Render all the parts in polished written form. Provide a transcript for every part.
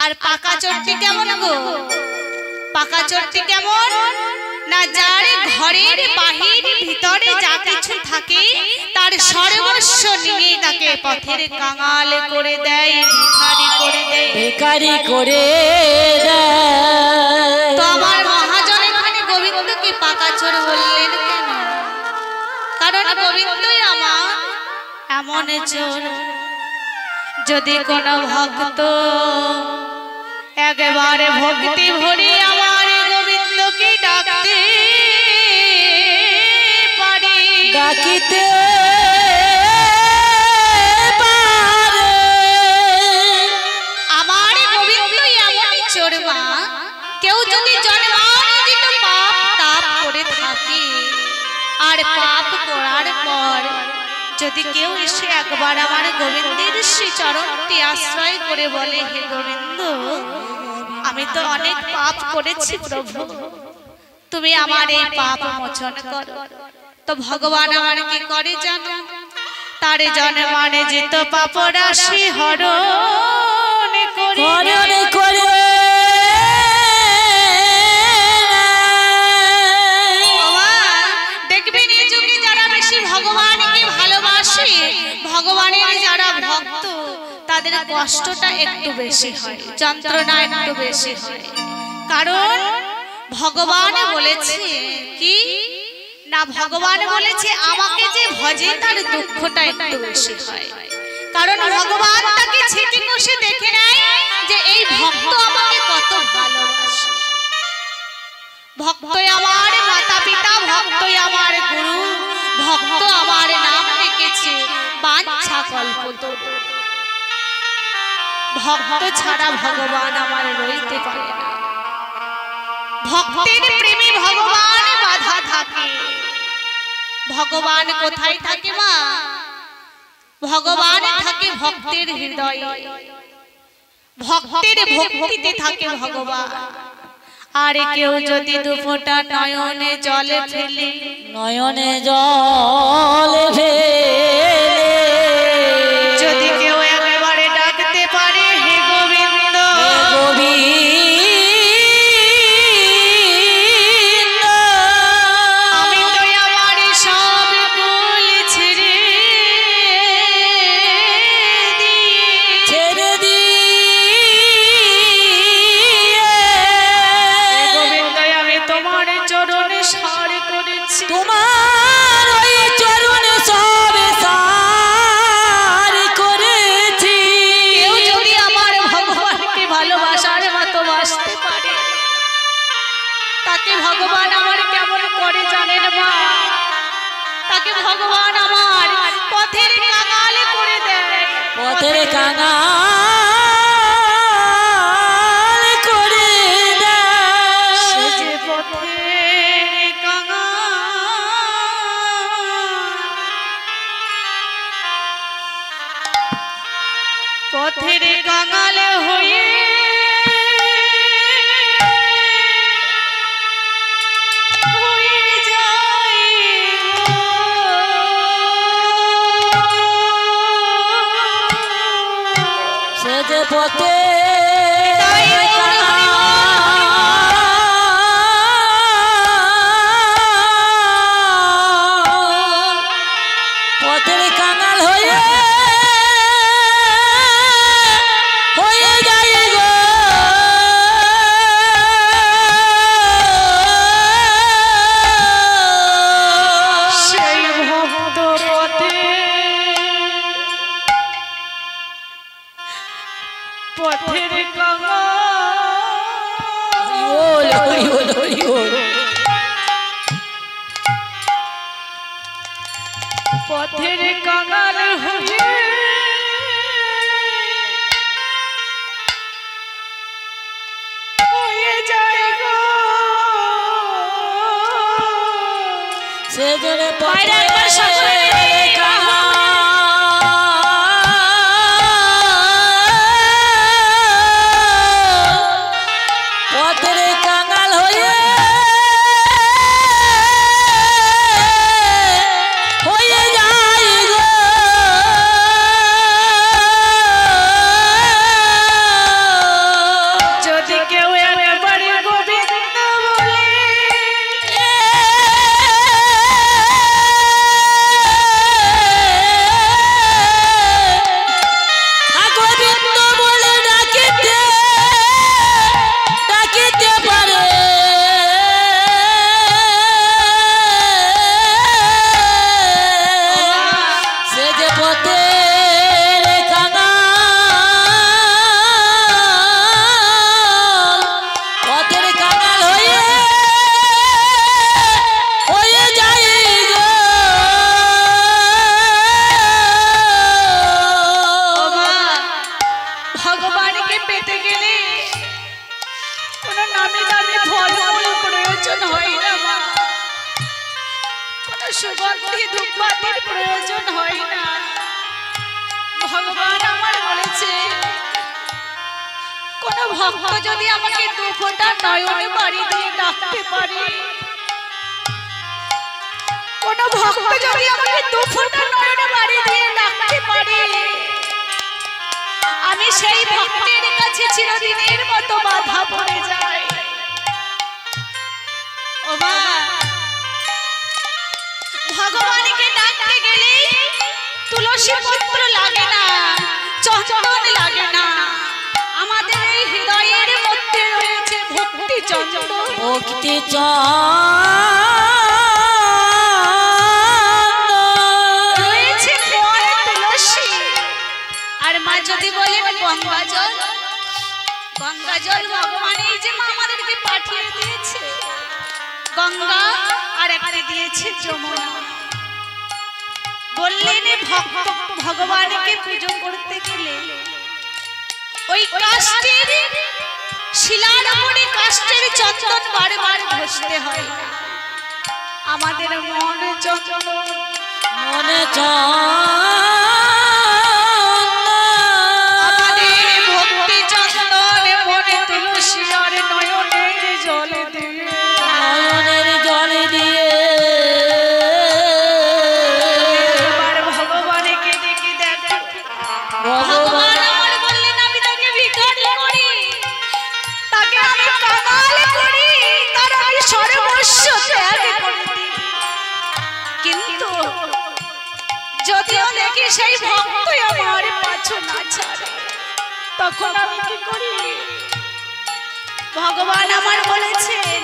আর পাকা চোরটি কেমন গো? পাকা চোরটি কেমন না, যার ঘরের বাহির ভিতরে যা কিছু থাকে তার সর্বস্ব নিয়ে তাকে পথের কাঙাল করে দেয়, ভিখারি করে দেয়, ভিখারি করে দেয়। তো আমার মহাজন এখানে গোবিন্দকে পাকা চোর বললেন কেন? কারণ গোবিন্দই আমার এমন চোর, যদি কোন ভক্ত একেবারে ভক্তি ভরে আমার গোবিন্দকে ডাকতে পারে, ডাকিতে পারে, আমার গোবিন্দই এমন চোর মা। কেউ যদি জন্মার্জিত পাপ তাপ করে থাকে আর পাপ করার পর যদি কেউ এসে একবার আমার গোবিন্দের শ্রী চরণটি আশ্রয় করে বলে, হে গোবিন্দ, আমি তো অনেক পাপ করেছি প্রভু, তুমি আমার এই পাপ মোচন করো, তো ভগবান আমার কি করে জানো? তার জন্মানে যেত পাপ রাশি হরণ করে দেখবেন এই যুগে যারা বেশি ভগবানকে ভালোবাসে, ভগবানের যারা ভক্ত, তাদের কষ্টটা একটু বেশি হয়, যন্ত্রণা একটু বেশি হয়। কারণ ভগবান বলেছে কি না, ভগবান বলেছে আমাকে যে ভজে তার দুঃখটা একটু বেশি হয়। কারণ ভগবান তাকে ছেটে কষে দেখে নেয় যে এই ভক্ত আমাকে কত ভালোবাসে, ভক্তই আমার মাতা পিতা, ভক্তই আমার গুরু, ভক্ত আমার নাম রেখেছে বাঞ্ছা কল্পতরু। ভক্ত ছাড়া ভগবান আমার রইতে পারে না, ভক্তের প্রেমে ভগবান বাধা থাকে। ভগবান কোথায় থাকে মা? ভগবান থাকে ভক্তের হৃদয়ে, ভক্তের ভক্তিতে থাকে ভগবান। আর কেউ যদি দুফোঁটা নয়নে জলে ফেলে, নয়নে জল ফেলে, যদি কেউ একেবারে ডাকতে পারে, হে গোবিন্দ, আমি তো আমার সব কুল ছেড়ে গোবিন্দ, আমি তোমার চরণে সার করেছি, তোমার ওই চরণে সব সার করেছি। কেউ যদি আমার ভগবানকে ভালোবাসার মতো বাসতে পারে, তাকে ভগবান আমার কেমন করে জানেন মা? তাকে ভগবান আমার পথের কাঙাল করে দেয়, পথের কাঙাল করে দেয়। সে যে পথের কাঙাল, পথের কাঙাল হয়ে সে যে পথে পথের কাঙাল হয়ে যায় গো। সেই ভক্ত পথের কাঙাল, পথের কাঙাল হয়ে যায় গো। সে জন্য বাইরে একবার সকলে মিলে পথের কাঙাল হয়ে যায় গো। সুগন্ধি ধূপবাতির প্রয়োজন হয় না। ভগবান আমার বলেছে কোন ভক্ত যদি আমাকে দু ফোঁটা নয়নে বাড়ি দিয়ে ডাকতে পারে, কোন ভক্ত যদি আমাকে দু ফোঁটা নয়নে বাড়ি দিয়ে ডাকতে পারে, আমি সেই ভক্তের কাছে চিরদিনের মতো বাধা পড়ে যাই। ও মা, ভগবানকে ডাকতে গেলে তুলসী পত্র লাগে না, চন্দন লাগে না, আমাদের এই হৃদয়ের মধ্যে রয়েছে ভক্তি চন্দন। ভক্তি রয়েছে তুলসী। আর মা যদি বলেন গঙ্গা জল, গঙ্গা জল ভগবান এই যে মা আমাদেরকে পাঠিয়ে দিয়েছে, গঙ্গা আর একটা দিয়েছে যমুনা। বললেন ভক্ত ভগবানকে পুজো করতে গেলে ওই কাষ্ঠের শিলার উপরে কাষ্ঠের চন্দন বারবার ঘষতে হয়। আমাদের মনে চন্দন, মনে আমাদের ভক্তি চন্দন, মনে তুলসী আর নয়নের জল দিয়ে, নয়নের জলে দিয়ে এবার ভগবানকে ডেকে দেখো। ভগবান আমার বললেন আমি তাকে ভিখারি করি, তাকে আমি কাঙাল করি, তার আমি সর্বস্ব ত্যাগ করে দিই। কিন্তু যদিও দেখি সেই ভক্তই আমার পাছু না ছাড়ে, তখন আমি কি করি? ভগবান আমার বলেছেন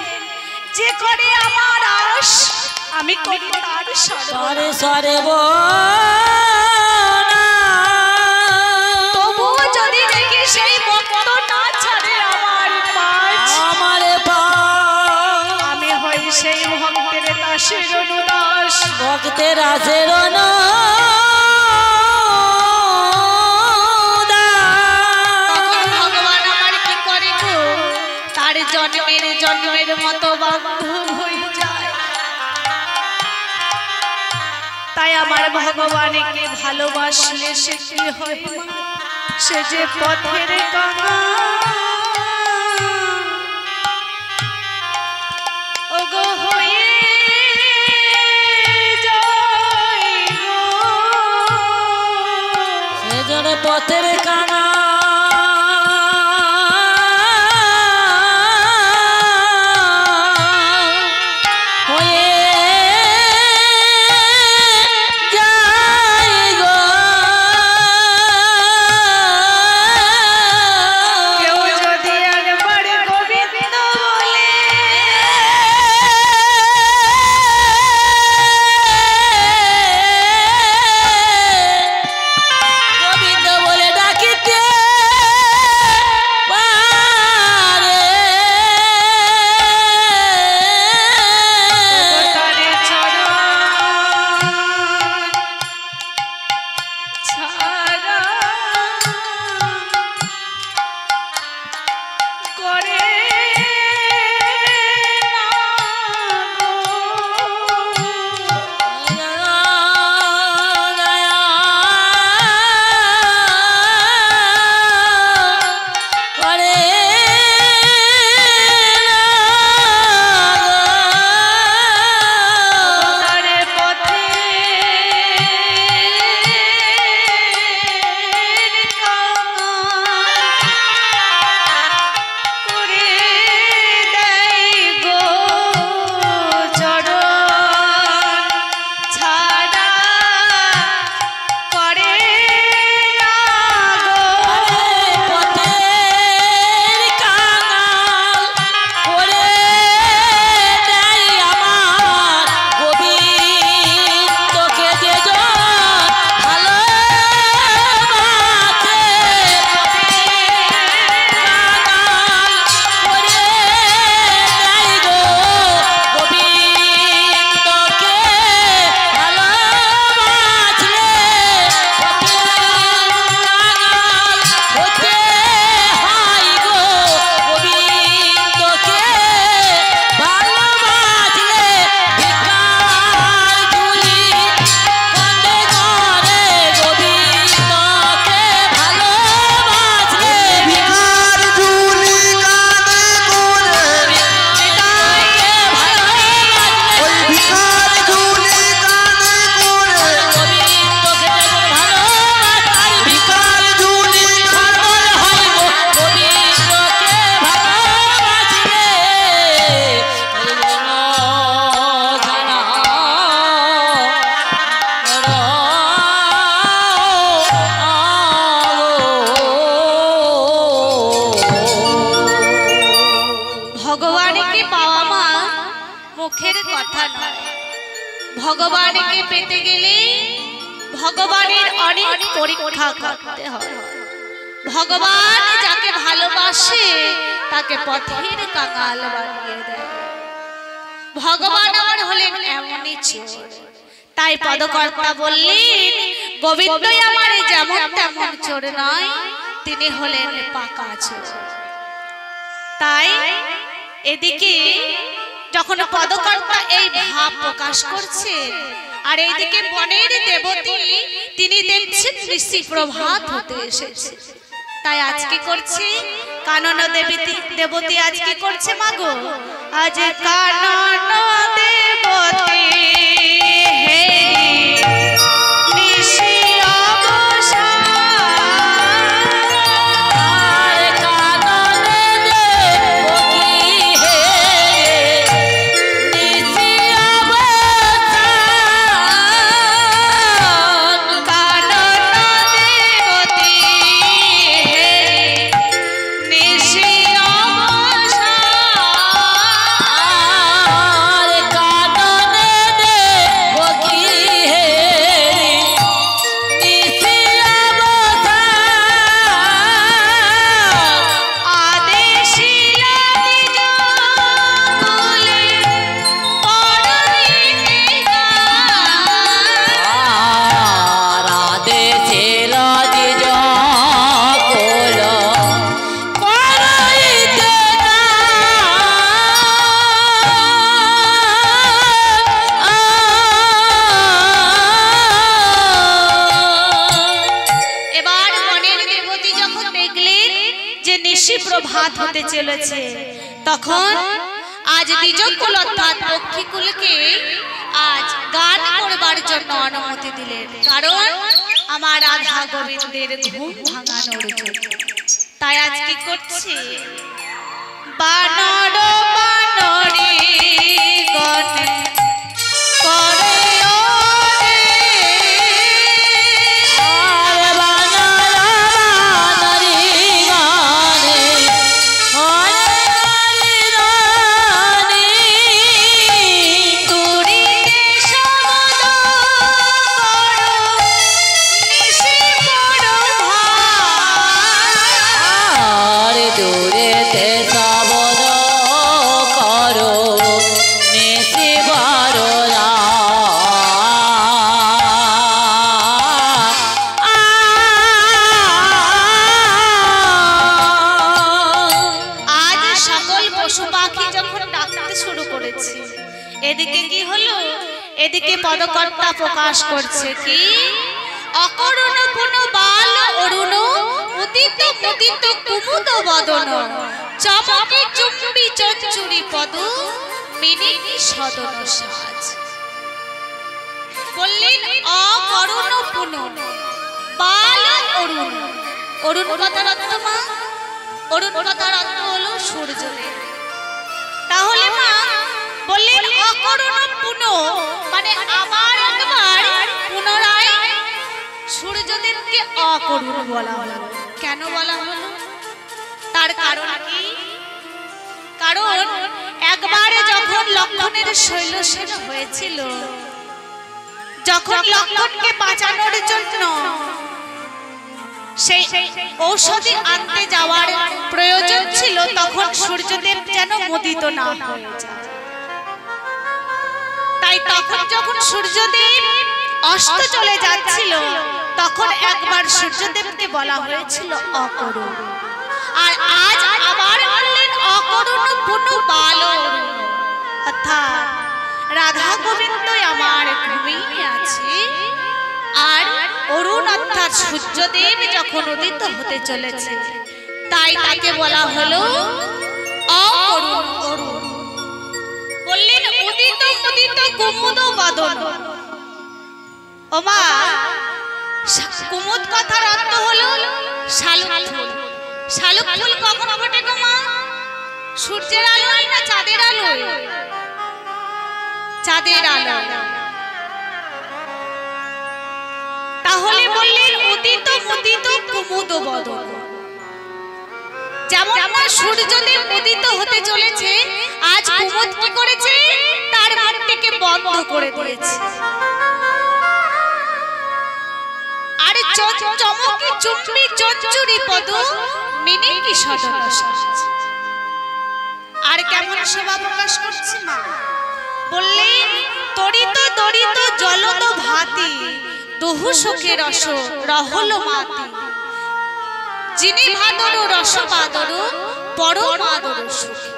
যে করে আমার আশ আমি করি তার সরে সর্বনাশ। সরে তবুও যদি দেখি সেই ভক্ত না ছাড়ে আমার পাছ, আমার আমি হই সেই ভক্তের দাসের অনুদাস। ভক্তের আসের তখন ভগবান আমার কি করে গো, তার জন্মের জন্মের মতো বান্ধব হয়ে যায়। তাই আমার ভগবানকে ভালোবাসলে সে কি হয় মা? সে যে পথের কাঙাল ওগো হয়ে যায় গো। সেজন পথের কানা হয়ে যায় গো। কেউ যদি একবার গোবিন্দ বলে, গোবিন্দ বলে ডাকিতে মুখের কথা নয়, ভগবানকে পেতে গেলে ভগবানের অনেক পরীক্ষা করতে হয়। ভগবান যাকে ভালোবাসে তাকে পথের কাঙাল বানিয়ে দেয়। ভগবান আমার হলেন এমনই চোর। তাই পদকর্তা বললেন, গোবিন্দই আমার যেমন তেমন চোর নয়, তিনি হলেন পাকা চোর। তাই এদিকে যখন পদকর্তা এই ভাব প্রকাশ করছেন, আর এইদিকে বনের দেবতী তিনি দেখছেন ঋষি প্রভাত হতে এসেছে। তাই আজ কি করছে কানন দেবতী আজ কি করছে মাগো? আজ কানন দেবতী হে নিশি প্রভাত হতে চলেছে, তখন আজ দ্বিজকুল অর্থাৎ পক্ষীকুলকে আজ গান করবার জন্য অনুমতি দিলেন। কারণ আমার রাধা গোবিন্দের ঘুম ভাঙানোর জন্য। তাই আজ কি করছে? বানর বানরে গণ করে এদিকে কি হলো? এদিকে পদকর্তা প্রকাশ করছে কি? অকরুণ পুন বাল অরুণ উদিত মুদিত কুমুদ বদন চমকে চুম্বি চঞ্চুরি পদ মিনিনি সদন সাজ। বললেন অকরুণ পুন বাল অরুণ। অরুণ কথার অর্থ মা, অরুণ কথার অর্থ হলো সূর্যদেব। তাহলে মা বললেন অকরুণ পুন মানে আবার একবার পুনরায় সূর্যদেবকে অকরুণ বলা হলো। কেন বলা হলো? তার কারণ কি? কারণ একবার যখন লক্ষণের শৈলসেন হয়েছিল, যখন লক্ষণকে বাঁচানোর জন্য সেই ঔষধি আনতে যাওয়ার প্রয়োজন ছিল, তখন সূর্যদেব যেন মোদিত না হয়ে যায়। তাই তখন যখন সূর্যদেব অস্ত চলে যাচ্ছিল, তখন একবার সূর্যদেবকে বলা হয়েছিল অকরুণ। আর আজ আবার বললেন অকরুণ পুন বাল অরুণ। অর্থাৎ রাধা গোবিন্দ আমার ঘুমিয়ে আছে, আর অরুণ অর্থাৎ সূর্যদেব যখন উদিত হতে চলেছে, তাই তাকে বলা হলো অকরুণ অরুণ। বললেন উদিত মুদিত কুমুদ বদন। ও মা, কুমুদ কথার অর্থ হলো শালুক ফুল। শালুক ফুল কখন ফোটে গো মা? সূর্যের আলোয় না চাঁদের আলোয়? চাঁদের আলো। তাহলে বললেন উদিত মুদিত কুমুদ বদন। যেমন না সূর্যদেব উদিত হতে চলেছে, আজ কুমুদ কি করেছে, তার মুখটিকে বন্ধ করে দিয়েছে। আর চমকি চুম্বি চঞ্চুরি পদ মিনিকি সদন সাজ। আর কেমন শোভা প্রকাশ করছে মা, বললেন তরিত দরিত জলদ ভাতি দহু সুখে রস রহল মাতি, যিনি ভাদর রস বাদর পরম আদর সুখী।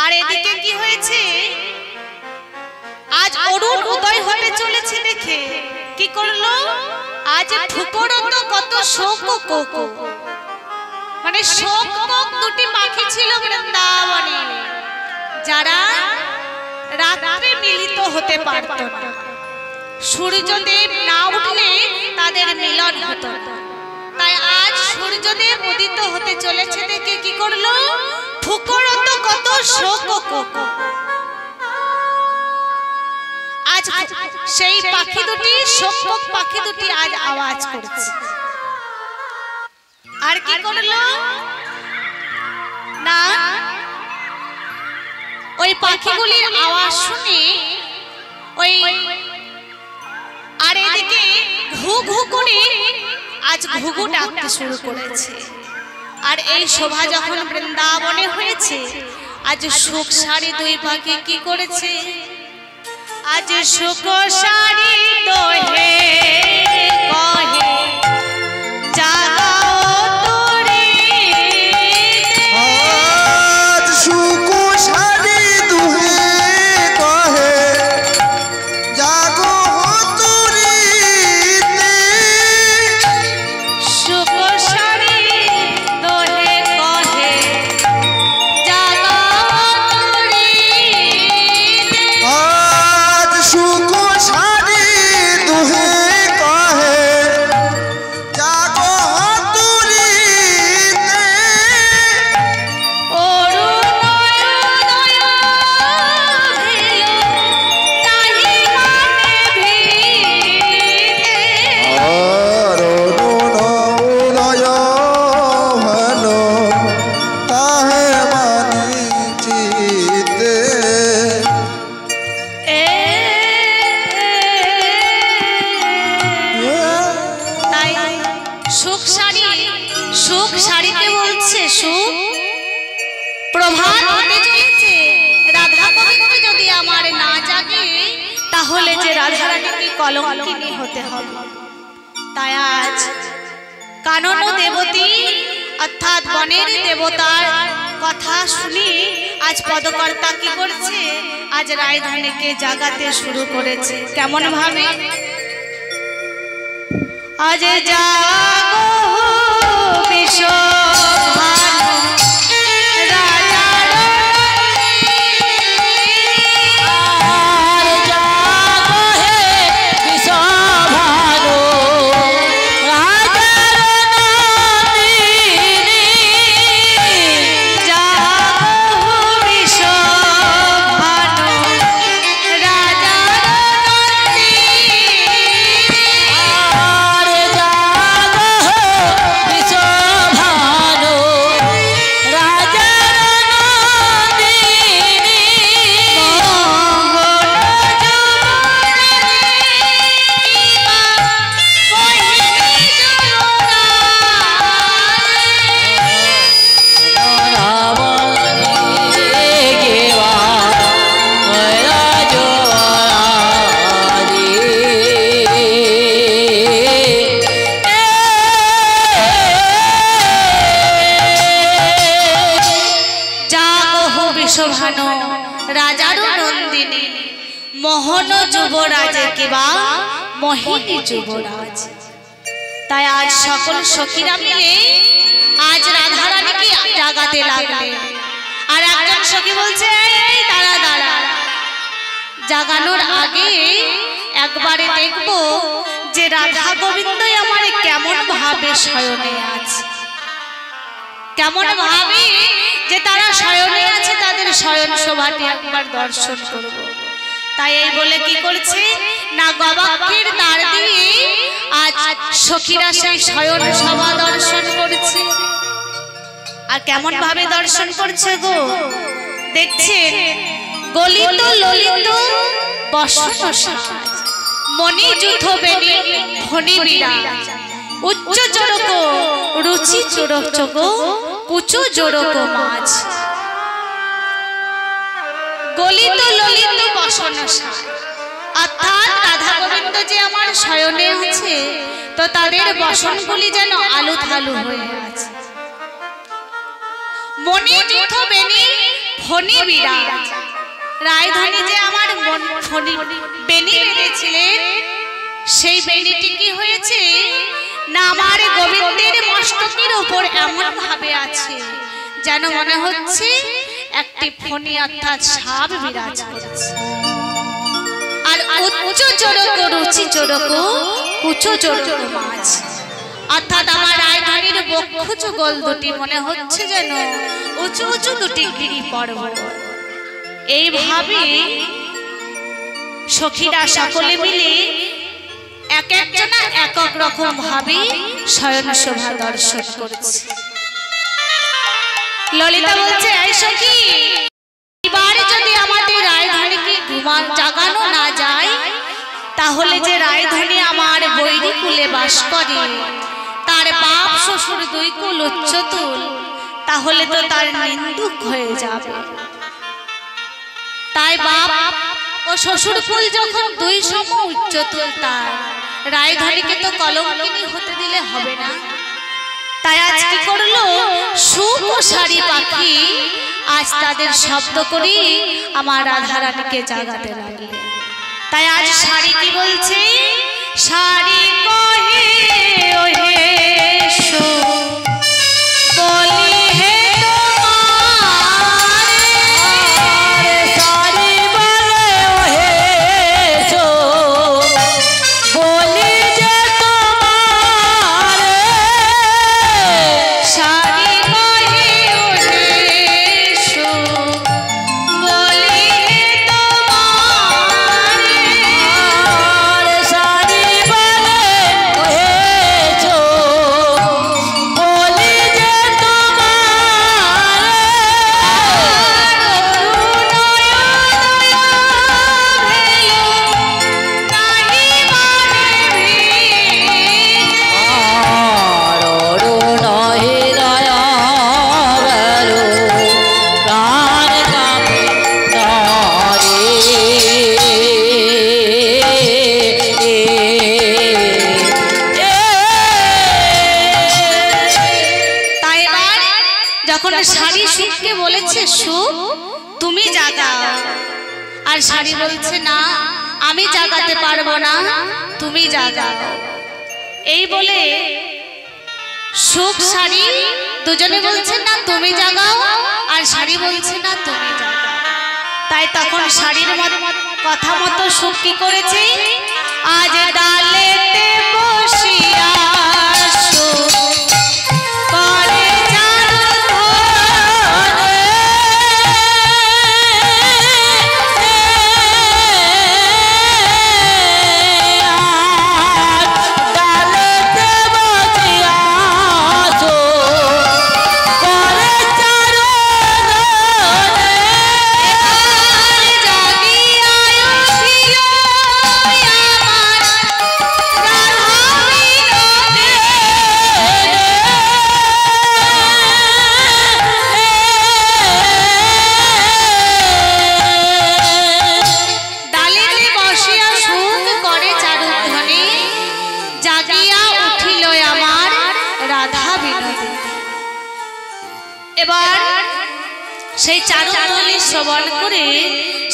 আর এদিকে কি হয়েছে, আজ অরুণ উদয় হতে চলেছে দেখে কি করলো, আজ ফুকরত কত শোক কোক, মানে শোক কোক দুটি পাখি ছিল বৃন্দাবনে, যারা রাত্রে মিলিত হতে পারত না। সূর্যদেব না উঠলে তাদের মিলন হতো না। তাই আজ সূর্যদেব উদিত হতে চলেছে দেখে কি করলো, ফুকরত কত শোক কোক। আজ সেই পাখি দুটি শোক কোক পাখি দুটি আজ আওয়াজ করছে। আর কি করলো না, ওই পাখিগুলির আওয়াজ শুনে ওই আর এদিকে ঘু ঘু করে আজ ঘুঘু ডাকতে শুরু করেছে। আর এই শোভা যখন বৃন্দাবনে হয়েছে, আজ সুখ সারি দুই পাখি কি করেছে, আজ সুখ সারি দোহে কহে জাগাও তোরে, আজ সুখ সারি দোহে কহে জাগো তোরিতে, সুখ সারি দোহে কহে জাগাও তোরে, আজ সুখ সারি দোহে কহে জাগো তোরিতে, অরুণোদয় ভিলো নাহি মানে ভিতে, অরুণ উদয় হলো তাহে মানি চিতে, তাই সুখ সারিকে বলছে সুখ প্রভাত হতে চলেছে, রাধা গোবিন্দ যদি আমার না জাগে তাহলে যে রাধারানীকে কলঙ্কিনী হতে হবে। তাই আজ কানন দেবতী অর্থাৎ বনের দেবতার কথা শুনি আজ পদকর্তা কি করছে, আজ রায়ধানীকে জাগাতে শুরু করেছে। কেমন ভাবে, আজ জাগো বিশ্বভানু রাজার আর জাগো হে বিশ্বভানু রাজার নন্দিনী, জাগো বিশ্বভানু রাজার আর জাগো বিশ্বভানু রাজার নন্দিনী, বিশ্বভানু রাজার নন্দিনী, মোহন যুবরাজে কিবা মোহিনী যুবরাজ। তাই আজ সকল সখীরা মিলে আজ রাধারানীকে জাগাতে লাগলেন। আর একজন সখী বলছে, এই দাঁড়া দাঁড়া, জাগানোর আগে একবারে দেখবো যে রাধা গোবিন্দই আমার কেমন ভাবে শয়নে আছে, কেমন ভাবে যে তারা শয়নে আছে, তাদের শয়ন শোভাটি একবার দর্শন করব। তাই এই বলে কি করছে না, গবাক্ষের দ্বার দিয়ে আজ সখীরা সেই শয়ন সভা দর্শন করেছে। আর কেমন ভাবে দর্শন করছে গো, দেখছেন গলিত ললিত বসন সাজ, মণি যুথ বেনি ফণি বিরাজ, উচ্চ জোড়ক রুচি জোড়ক কুচু জোড়ক মাঝ। গলিত ললিত বসন সাজ অর্থাৎ রাধা গোবিন্দ যে আমার শয়নে আছে, তো তাদের বসনগুলি যেন আলু থালু হয়ে আছে। মণি যুথ বেনি ফণি বিরাজ, রায়ধনী যে আমার ফণি বেনি বেঁধেছিলেন, সেই বেনিটি কি হয়েছে না আমার গোবিন্দের মস্তকের উপর এমন ভাবে আছে যেন মনে হচ্ছে একটি ফণি অর্থাৎ সাপ বিরাজ করছে। আর উচ্চ জোড়ক রুচি জোড়ক কুচো জোড়ক মাঝ, অর্থাৎ আমার রায়ধনীর বক্ষ যুগল দুটি মনে হচ্ছে যেন উঁচু উঁচু দুটি গিরি পর্বত। এইভাবে সখীরা সকলে মিলে এক একজনা এক এক রকম ভাবে শয়ন শোভা দর্শন করছে। ললিতা বলছে, এই সখী, এবারে যদি আমাদের রায়ধনীকে জাগানো না যায়, তাহলে যে রায়ধনী আমার বৈরী কুলে বাস করে, তার বাপ শ্বশুর দুই কুল উচ্চতুল, তাহলে তো তার নিন্দুক হয়ে যাবে। তাই বাপ ও শ্বশুর কুল যখন দুই সম উচ্চতুল, তার রায়ধনীকে তো কলঙ্কিনী হতে দিলে হবে না। তাই আজ কি করলো, সুখ ও শাড়ি পাখি আজ তাদের শব্দ করি আমার রাধারানীকে জাগাতে লাগলো। তাই আজ শাড়ি কি বলছে, শাড়ি কহে ওহে সুখ বলি হে শাড়ি সুখকে বলেছে, সুখ তুমি জাগাও, আর শাড়ি বলছে না আমি জাগাতে পারবো না, তুমি জাগাও। এই বলে সুখ শাড়ি দুজনে বলছে না তুমি জাগাও, আর শাড়ি বলছে না তুমি জাগাও। তাই তখন শাড়ির কথা মতো সুখ কি করেছে, আজ ডালেতে বসিয়া সুখ করে এবার সেই চারুধ্বনি শ্রবণ করে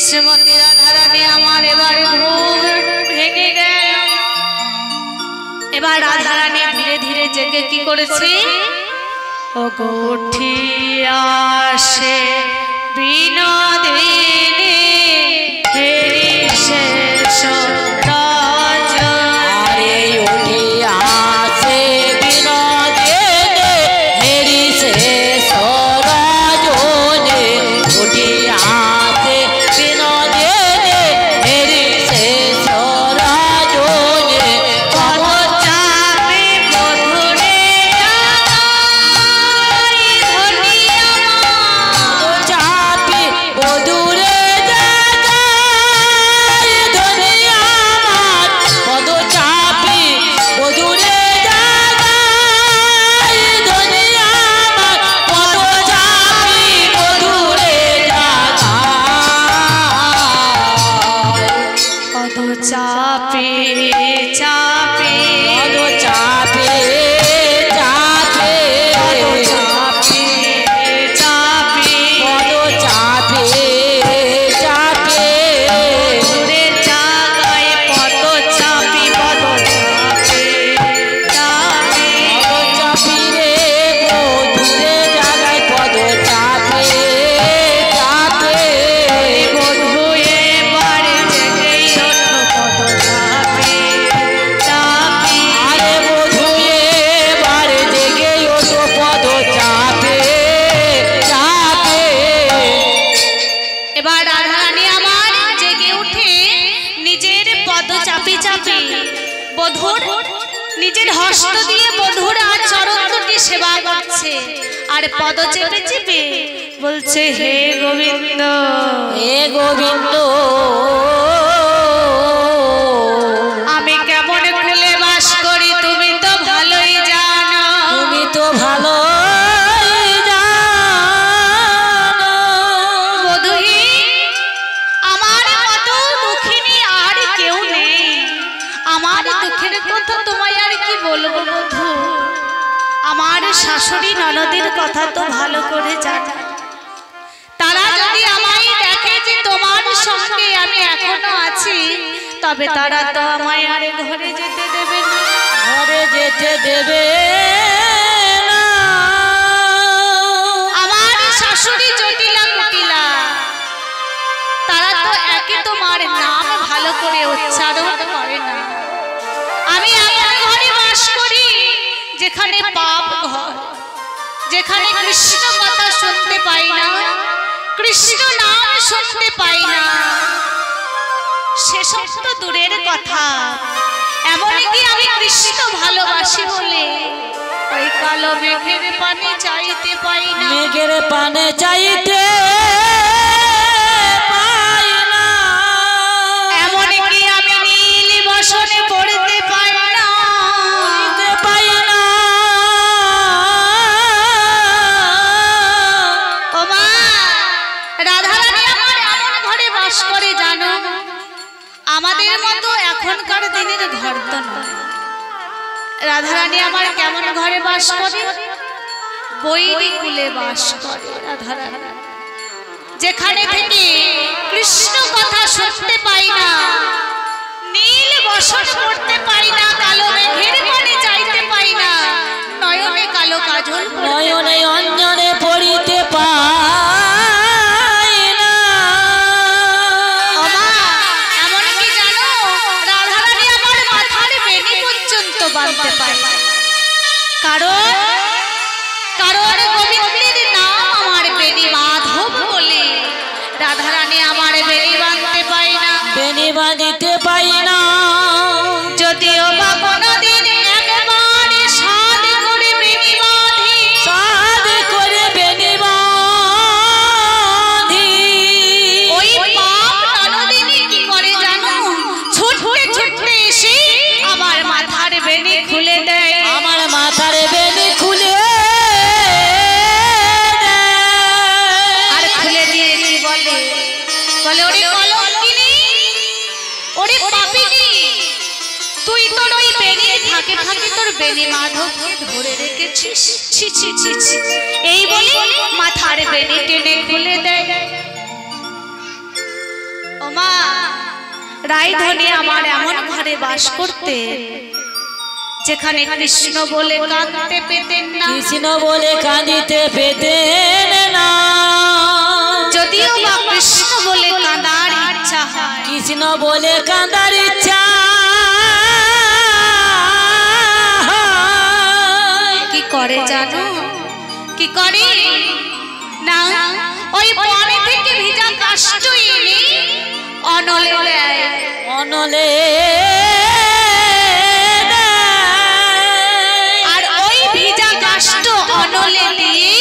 শ্রীমতী রাধারানী আমার এবারে ঘুম ভেঙে গেল। এবার রাধারানী ধীরে ধীরে জেগে কি করেছে, ও উঠিয়া আসে বিনোদিনী হেরি শেষ রাজ, আরে উঠিয়া আসে বিনোদিনী হেরি শেষ রাজনে, উঠিয়া আসে বিনোদিনী হেরি শেষ রাজনে, পদচাপে মধুরে জাগাই ধনী বধূর নিজের হস্ত দিয়ে বধূর আর চরণ দুটি সেবা করছে আর পদ চেপে চেপে বলছে হে গোবিন্দ হে গোবিন্দ আমি কেমন কুলে বাস করি তুমি তো ভালোই জানো তুমি তো ভালো আমার শাশুড়ি ননদের কথা তো ভালো করে জানে তারা যদি আমায় দেখে যে তোমার সঙ্গে আমি এখনো আছি তবে তারা তো আমায় আর ঘরে যেতে দেবে না ঘরে যেতে দেবে না আমার শাশুড়ি জটিলা কুটিলা তারা তো একে তোমার নাম ভালো করে উচ্চারণ করে না আমি এমন ঘরে বাস করি যেখানে পাপ ঘর যেখানে কৃষ্ণ কথা শুনতে পাই না কৃষ্ণ নাম শুনতে পাই না সেসব তো দূরের কথা এমনকি আমি কৃষ্ণ ভালোবাসি বলে ওই কালো মেঘের পানে চাইতে পাই না মেঘের পানে চাইতে পাই না এমনকি আমি নীল বসনে পড়তে পাই না পাই না ওমা রাধারানী আমার এমন ঘরে বাস করে জানো আমাদের মতো এখনকার দিনের ঘর তো নয় রাধারানী আমার কেমন ঘরে বাস করে বৈরী কুলে বাস করে রাধারানী যেখানে থেকে কৃষ্ণ কথা শুনতে পাই না নীল বসন করতে পাই না কালো মেঘের পানে যাইতে পাই না নয়নে কালো কাজল নয়নে অঞ্জনে পড়িতে পাই না ওমা এমনকি জানো রাধারানী আমার মাথার বেনি পর্যন্ত বাঁধতে পারে কারণ গোবিন্দের নাম আমার বেনি মাধব বলে রাধারানী আমার বেনি বাঁধতে পাই না বেনি বাঁধিতে পাই না যদিও বা কোনোদিন একবার সাধ করে বেনি বাঁধি সাধ করে বেনি বাঁধি ওই পাপ ননদিনী কি করে জানো ছুটতে ছুটতে এসে আমার মাথার বেনি খুলে দেয় আমার মাথার বেনি খুলে আর খুলে দিয়ে কি বলে বলে ওরে কলঙ্কিনী ওরে পাপিনী তুই তোর ওই বেনি ফাঁকে ফাঁকে তোর বেনি মাধবকে ধরে রেখেছিস ছি ছি ছি ছি এই বলে মাথার বেনি টেনে খুলে দেয় ওমা রায়ধনী আমার এমন ঘরে বাস করতে যেখানে কৃষ্ণ বলে কাঁদতে পেতেন না কৃষ্ণ বলে কাঁদিতে পেতেন না যদিও বা কৃষ্ণ বলে কাঁদার ইচ্ছা হয় কৃষ্ণ বলে কাঁদার ইচ্ছা কি করে জানো কি করে না ওই বনে থেকে ভিজা কাষ্ঠ এনে অনলে দেয় অনলে আর ওই ভিজা কাষ্ঠ অনলে দিয়ে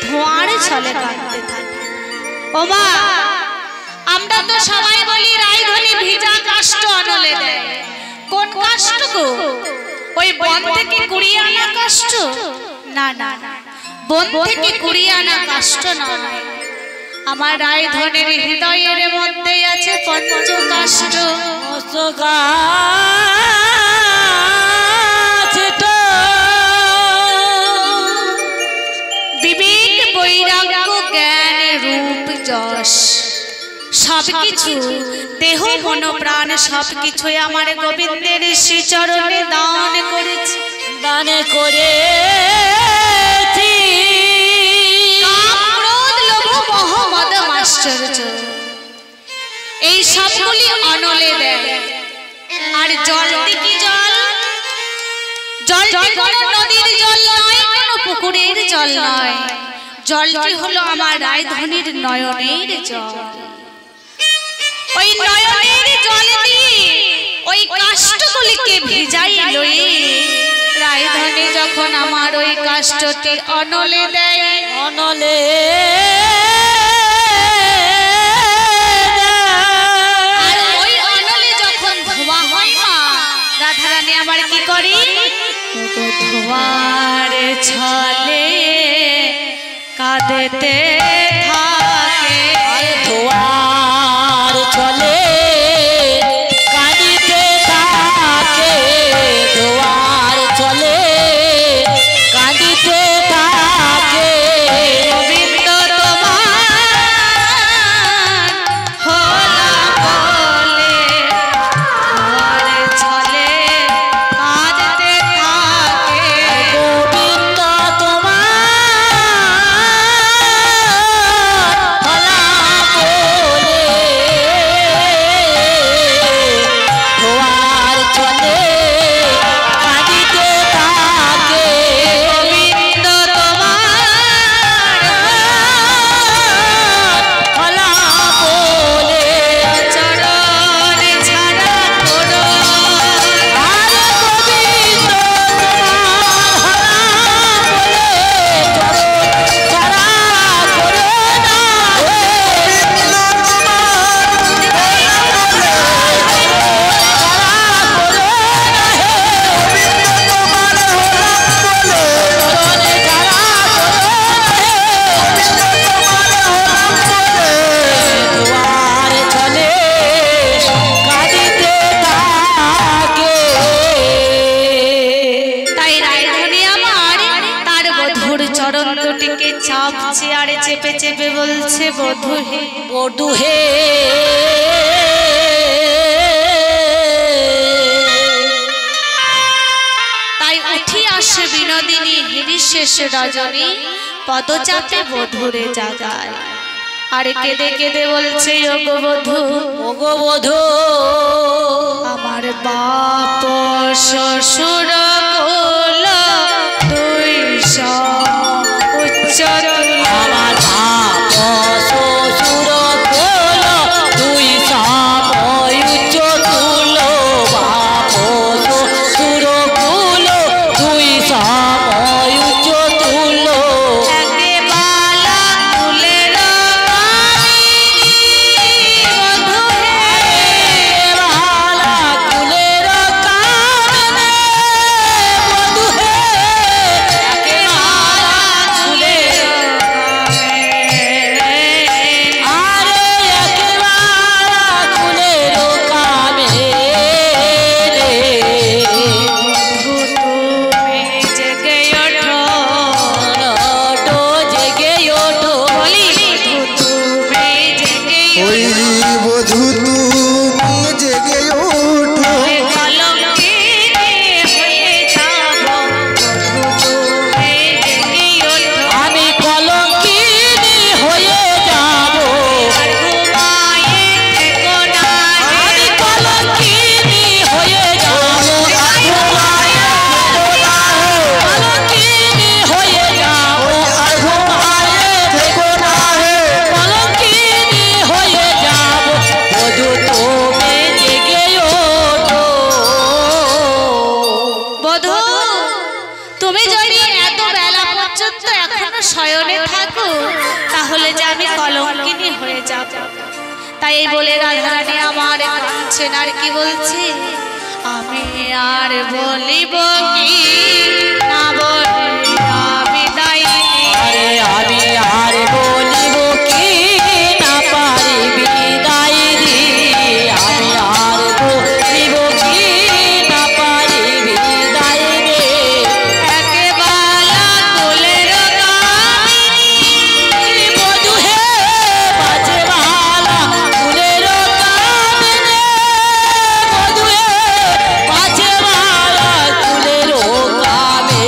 ধোঁয়ার ছলে কাঁদতে থাকে ওমা আমরা তো সবাই বলি রায়ধনী ভিজা কাষ্ঠ অনলে দেয় কোন কাষ্ঠ গো ওই বন থেকে কুড়িয়ে আনা কাষ্ঠ না না বন থেকে কুড়িয়ে আনা কাষ্ঠ নয় আমার রায়ধনের হৃদয়ের মধ্যে আছে পঞ্চকাষ্ঠ বিবেক বৈরাগ্য জ্ঞান রূপ যশ সবকিছু দেহ মন প্রাণ সবকিছুই আমার গোবিন্দের শ্রীচরণে দান করেছি দান করে এই সবগুলি অনলে দেয় আর জলটি কি জল জলটি কোনো নদীর জল নয় কোনো পুকুরের জল নয় জলটি হলো আমার রায়ধনীর নয়নের জল ওই নয়নের জল দিয়ে ওই কাষ্ঠ কলিকে ভিজাই লই রায়ধনে যখন আমার ওই কাষ্টটি অনলে দেয় অনলে আর ওই অনলে যখন ধোয়া হয় মা রাধারানী আমার কি করি ধোয়ার ছলে কাঁদেতে থাকে ধোয়ার চলে কাঁদিতে থাকে ধোয়ার চলে কাঁদিতে থাকে গোবিন্দ তোমার হলাম বলে ধোয়ার ছলে কাঁদতে থাকে গোবিন্দ তোমার হলা বলে ধোয়ার চলে কাঁদিতে থাকে গোবিন্দ তোমার হলা বলে চরণ ছাড়া করো আরে গোবিন্দ তাই রায়ধনী আমার তার বধূর চরণ দুটিকে চাপছে আর চেপে চেপে বলছে বধূ হে বধূ হে তাই উঠি আসে বিনোদিনী হিরিশেষ রজনী পদচাপে বধূরে জাগায় আর কেঁদে কেঁদে বলছে ওগো বধূ ওগো বধূ আমার বাপ শ্বশুর কোল দুই উচ্চ আমার বাপ শ্বশুর কোল দুই সময় উচ্চ তুল বাপ শ্বশুর কোল দুই সময় উচ্চ তুল একে বালা ফুলের বধূ বালা কুলের কামনে বধূ হে একে বালা ফুলের আরে একবার কুলের কামে রে তুমি জেগে ওঠো ওঠো জেগে ওঠো বলি তুমি জেগে ওই বধূ তুমি জেগে ওঠো কলঙ্কিনী হয়ে যাব তুমি জেগে ওঠো আমি কলঙ্কিনী হয়ে যাব আর ঘুমায়ে থেকো না আমি কলঙ্কিনী হয়ে যাব কলঙ্কিনী হয়ে যাব আর ঘুমায়ে থেকো না হে কলঙ্কিনী হয়ে যাব বধূ তুমি জেগে ওঠো বধূ তুমি যদি এত বেলা পর্যন্ত এখনো শয়নে থাকো তাহলে যে আমি কলঙ্কিনী হয়ে যাব তাই বলে রাধারানী আমার কাঁদছেন আর কি বলছে আমি আর বলিব কি না বলিয়া বিদায় আরে আমি আর বলিব কি না পারি বিদায় দি আমি আর বলিব কি না পারি বিদায় দে একে বালা ফুলের কামিনী বধূ হে বাজে বালা ফুলের কামনে বধূ হে বাজে বালা ফুলের কামে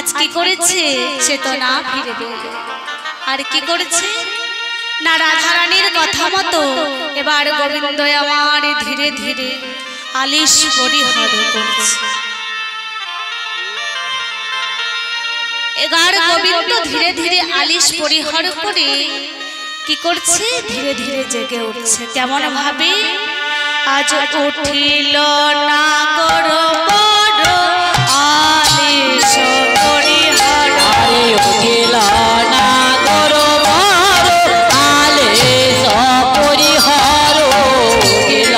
আজ কি করেছে চেতনা ফিরে পেল। আর কি করেছে না রাধারানীর কথা মতো এবার গোবিন্দ আমার ধীরে ধীরে আলিশ পরিহার করছে। এবার গোবিন্দ ধীরে ধীরে আলিশ পরিহার করে কি করছে ধীরে ধীরে জেগে উঠছে। কেমন ভাবে আজ উঠিল নাগর বড় আলিশ পরিহার উঠিল নাগর বড় আলিশ পরিহার উঠিল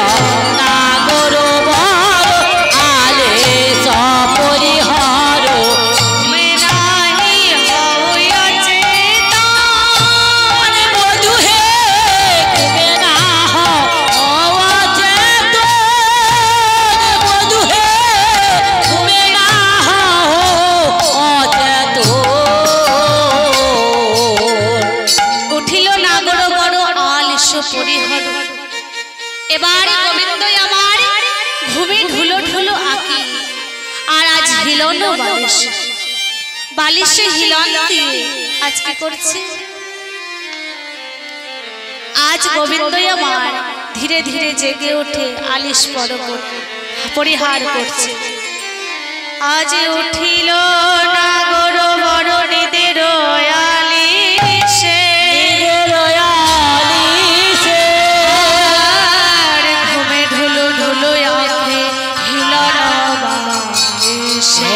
নাগর বড় আলিশ পরিহার মেনাহি হইয়াছে তান বধূ হে তুমি না হওয়াছে তো বধূ হে তুমি না হওয়াছে তো উঠিল নাগর বড় আলিশ পরিহার। এবার গোবিন্দ আমার ঘুমে ঢুলো ঢুলো আঁকি আর আজ হিলন বালিশ বালিশে হিলন দিয়ে আজ কি করছে আজ গোবিন্দ আমার ধীরে ধীরে জেগে ওঠে আলিশ পরিহার করছে। আজ উঠিল নাগর বড় নিদের আলিশে আর ঘুমে ঢুলো ঢুলো আঁখে হিলন বালিশে।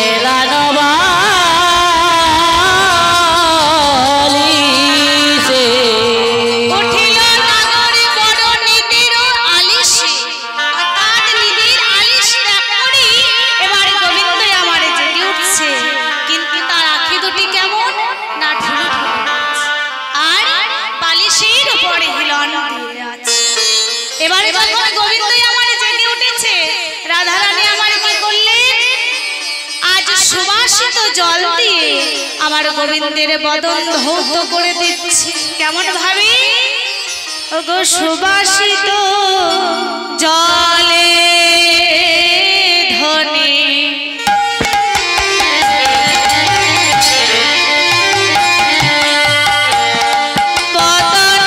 উঠিল নাগর বড় নিদের আলিশে অর্থাৎ নিদের আলিশ ত্যাগ করি এবার গোবিন্দ আমার জেগে উঠছে। কিন্তু তার আঁখি দুটি কেমন না ঢুলো ঢুলো আর বালিশের উপরে হিলন দিয়ে আছে। এবারে যখন গোবিন্দ আমার জেগে উঠেছে রাধারানী আমার কি করলেন আজ সুবাসিত জল দিয়ে আমার গোবিন্দের বদন ধৌত করে দিচ্ছে। কেমন ভাবে ওগো সুবাসিত জলে ধনে বদন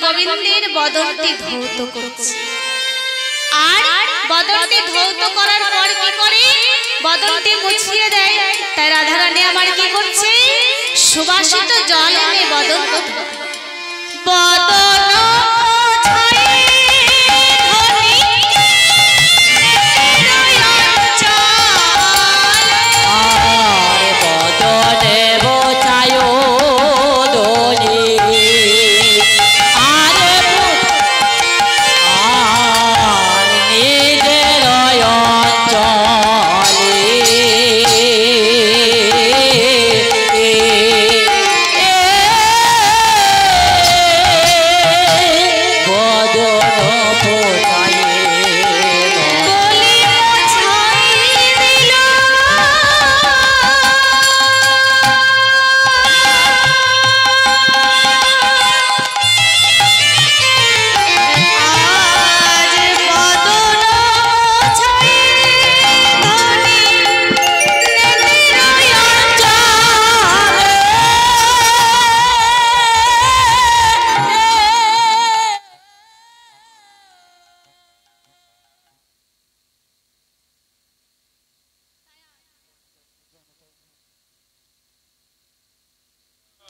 গোবিন্দের বদনটি ধৌত করছে। আর বদনটি ধৌত করার পর কি করে বদনটি মুছিয়ে দেয়। তাই রাধারানী আমার কি করছে সুবাসিত জল এনে বদন বদন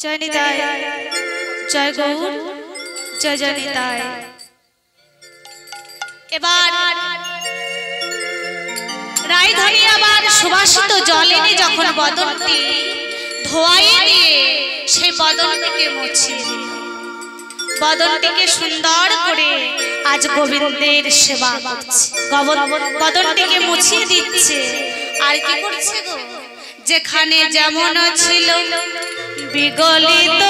জয় নিতাই, জয় গৌর, জয় জয় নিতাই। এবার রায়ধনী আবার সুবাসিত জল এনে যখন বদনটি ধোয়াইয়ে দিয়ে সেই বদনটিকে মুছিয়ে দিল। বদনটিকে সুন্দর করে আজ গোবিন্দের সেবা করছে, বদনটিকে মুছিয়ে দিচ্ছে। আর কি করছে গো? যেখানে যেমন ছিল বিগলিত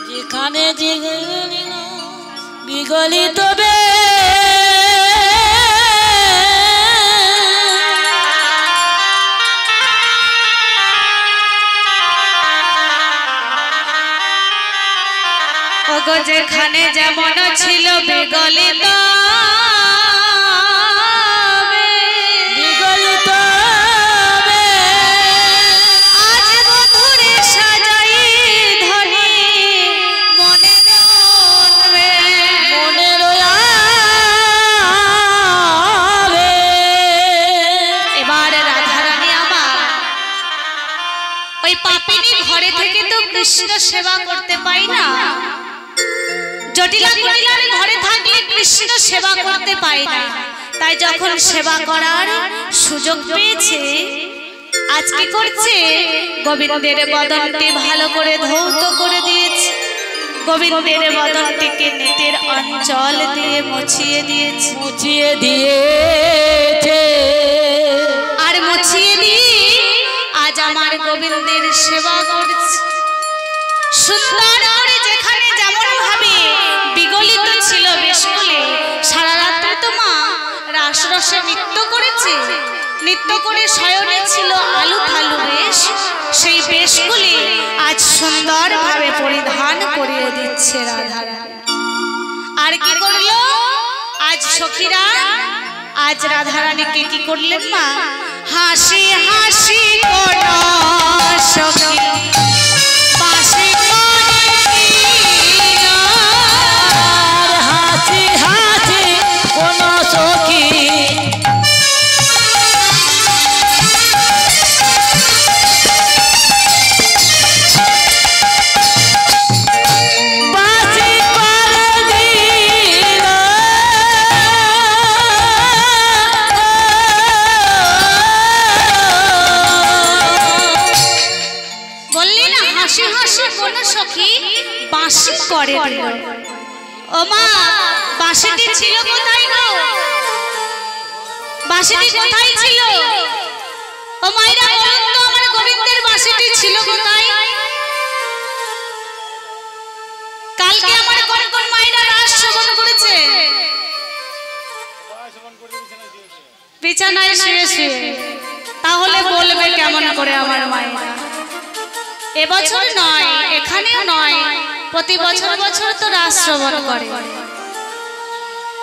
যেখানে বিগলিত যেখানে যেমন ছিল বিগলিত বিগলিত আজ মধুরে সাজাই ধরে মনে মনে এবার রাধারানী আমার ওই পাপিনী ঘরে থেকে তো কৃষ্ণ সেবা করতে পাই না। জটিলা জটিলার ঘরে থাকলে কৃষ্ণ সেবা করতে পাই না। তাই যখন সেবা করার সুযোগ পেয়েছে আজ কি করছে? গোবিন্দের বদনটি ভালো করে ধৌত করে দিয়েছে। গোবিন্দের বদনটিকে নেটের অঞ্চল দিয়ে মুছিয়ে দিয়েছে, মুছিয়ে দিয়েছে। আর মুছিয়ে দিয়ে আজ আমার গোবিন্দের সেবা করছে সুন্দর করে। যেখানে যেমন ভাবে বিগলিত ছিল বেশগুলি, সারা রাত্রে তো মা রাসরসে নৃত্য করেছে। নৃত্য করে শয়নে ছিল আলু থালু বেশ, সেই বেশগুলি আজ সুন্দর ভাবে পরিধান করিয়ে দিচ্ছে রাধারানী। আর কি করলো আজ সখীরা? আজ রাধারানীকে কি করলেন মা? হাসি হাসি কোন সখী পাশে হাসি হাসি কোন সখী বাঁশি করে দিল। বললি না হাসি হাসি কোন সখী বাঁশি করে দিল। ও মা, বাঁশিটি ছিল কোথায় গো? বাঁশিটি কোথায় ছিল? ও মায়েরা বলুন তো, আমার গোবিন্দের বাঁশিটি ছিল কোথায়? কালকে আমার কোন কোন মায়েরা রাস শ্রবণ করেছে? বিছানায় শুয়ে শুয়ে। তাহলে বলবে কেমন করে আমার মায়েরা? এবছর নয়, এখানেও নয়, প্রতি বছর বছর তো রাস শ্রবণ করে।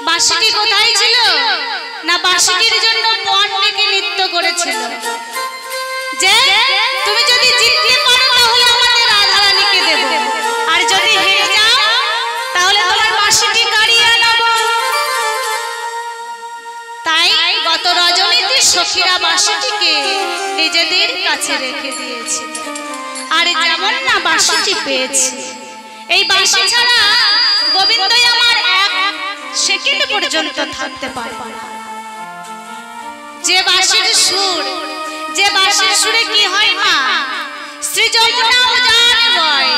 বাঁশিটি কোথায় ছিল? না বাঁশিটির জন্য পণ ডেকে নৃত্য করেছিল যে তুমি যদি জিততে পারো তাহলে আমাদের রাধারানীকে দেব, আর যদি হেরে যাও তাহলে তোমার বাঁশিটি গাড়িয়ে আনবো। তাই গত রজনীতে সখীরা বাঁশিটিকে নিজেদের কাছে রেখে দিয়েছে। আর যেমন না বাঁশিটি পেয়েছে, এই বাঁশি ছাড়া গোবিন্দই আমার এক সেকেন্ড পর্যন্ত থাকতে পারবে না। যে বাঁশির সুর, যে বাঁশির সুরে কি হয় মা? শ্রী যমুনা উজান বয়,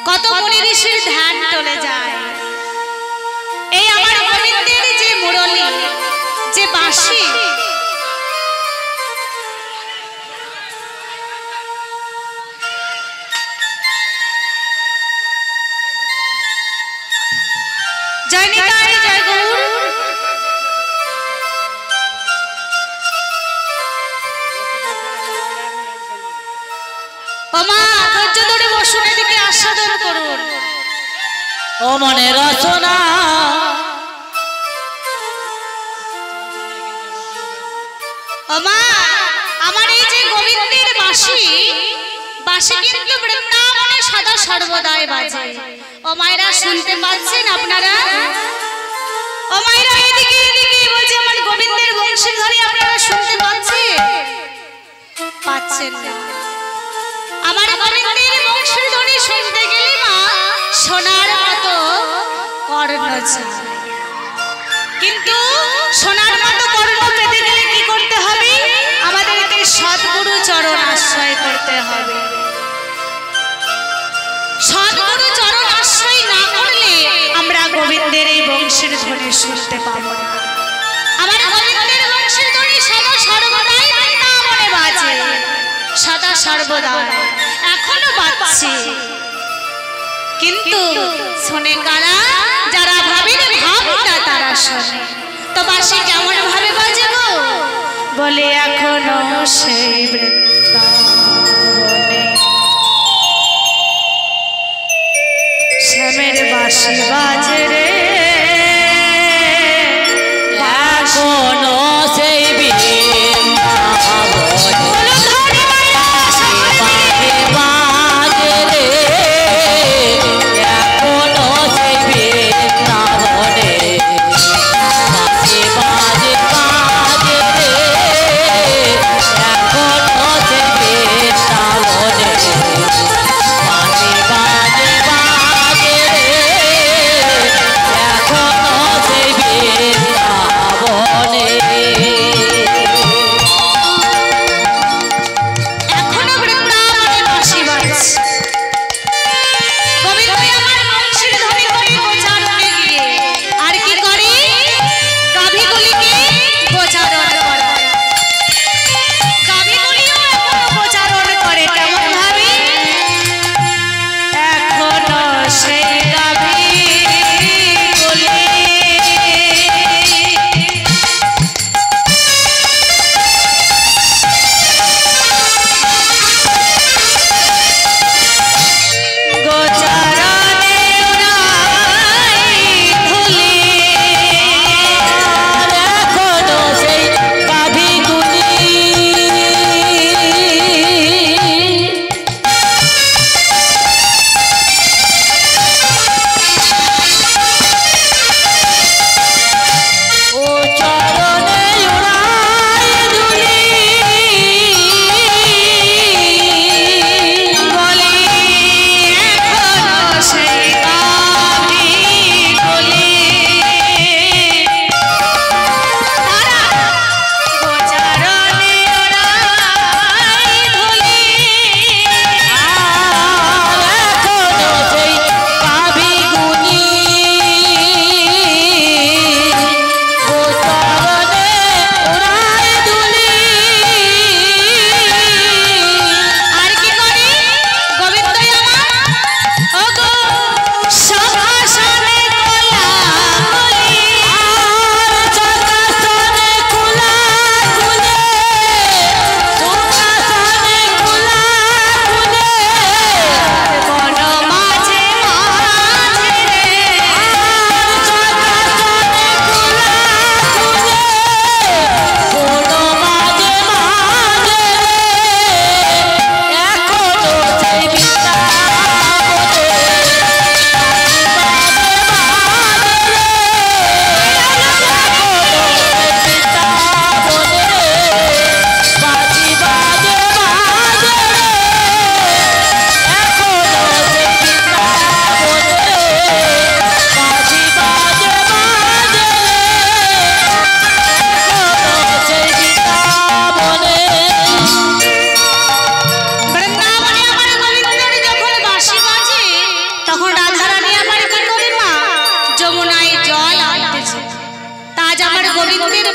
কত মুনি ঋষির ধ্যান টলে যায়। এই আমার গোবিন্দের যে মুরলী, যে বাঁশি, জয় নিতাই, জয় গৌর। ও মা, ধৈর্য ধরে বসুন, এদিকে আস্বাদন করুন। ও মনে রচনা ও মা, আমার এই যে গোবিন্দের বাঁশি, বাঁশি কিন্তু বৃন্দাবনে সদা সর্বদাই বাজে। ও মায়েরা শুনতে পাচ্ছেন আপনারা? ও মায়েরা এদিকে এদিকে বলছে আমার গোবিন্দের বংশের ধ্বনি আপনারা শুনতে পাচ্ছেন না। আমার গোবিন্দের বংশের ধ্বনি শুনতে গেলে মা সোনার মতো কর্ণ চাই, কিন্তু সোনার মতো কর্ণ পেতে গেলে কি করতে হবে? আমাদেরকে সদ্গুরু চরণ আশ্রয় করতে হবে। সদ্গুরু চরণ আশ্রয় না করলে আমরা গোবিন্দের এই বংশের ধ্বনি শুনতে পাবো না। আমার গোবিন্দের বংশের ধ্বনি সদা সর্বদাই বৃন্দাবনে বাজে, সদা সর্বদা এখনো বাজছে, কিন্তু শোনে কারা? যারা ভাবেন ভাবটা তারা শোনে। তো বাঁশি কেমন ভাবে বাজে গো? বলে এখনো সেই বৃন্দাবনে শ্যামের বাঁশি বাজে রে, এখনো সেই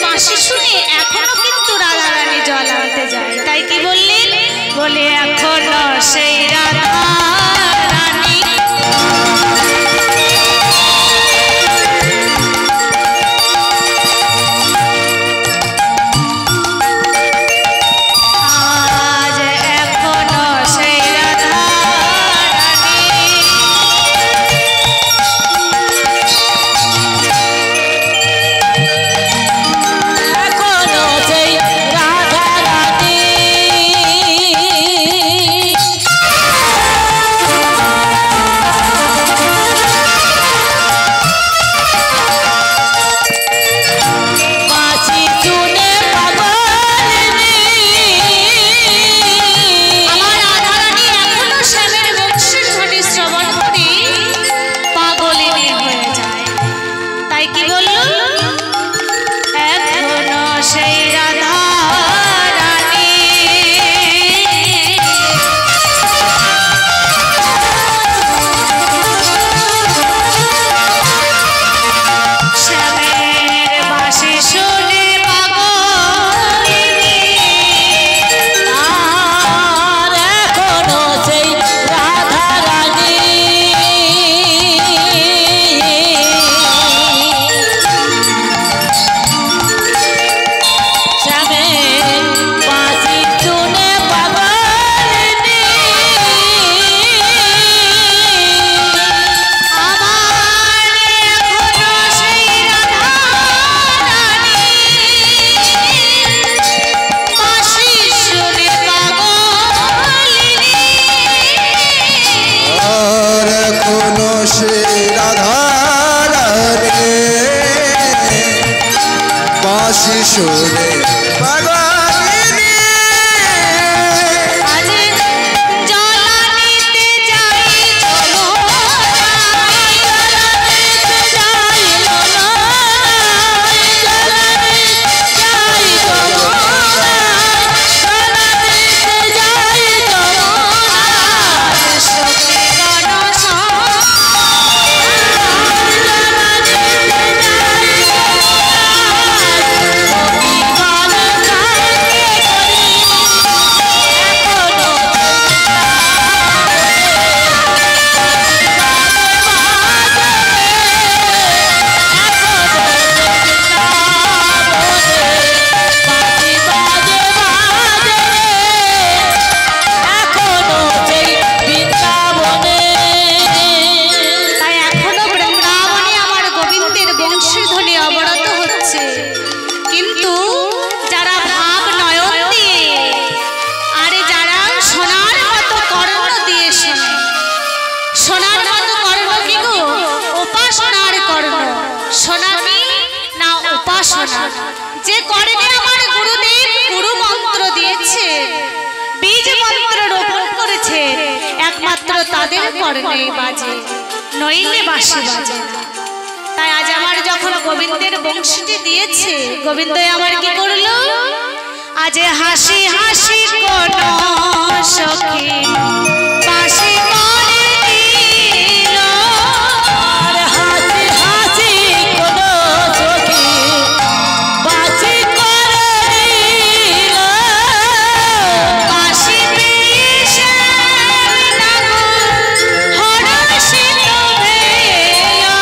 বাঁশি শুনে এখনো কিন্তু রাধা রানী জল আনতে যায়। তাই কি বললেন? বলে এখনো সেই রাধা রানী আজ এখনো সেই রাধা রানী এখনো সেই রাধা রানী উপাসনা যে করেনি আমার গুরুদেব গুরু মন্ত্র দিয়েছে, বীজ মন্ত্র রোপণ করেছে, একমাত্র তাদের কর্ণে বাজে, নইলে বাঁশি বাজে না। তাই আজ আমার যখন গোবিন্দের বংশীটি দিয়েছে, গোবিন্দ আমার কি করলো? আজ হাসি হাসি কোন সখী বাঁশি করে দিল, আর হাসি হাসি কোন সখী বাঁশি করে দিল। বাঁশি পিষে হরষিত হইয়া,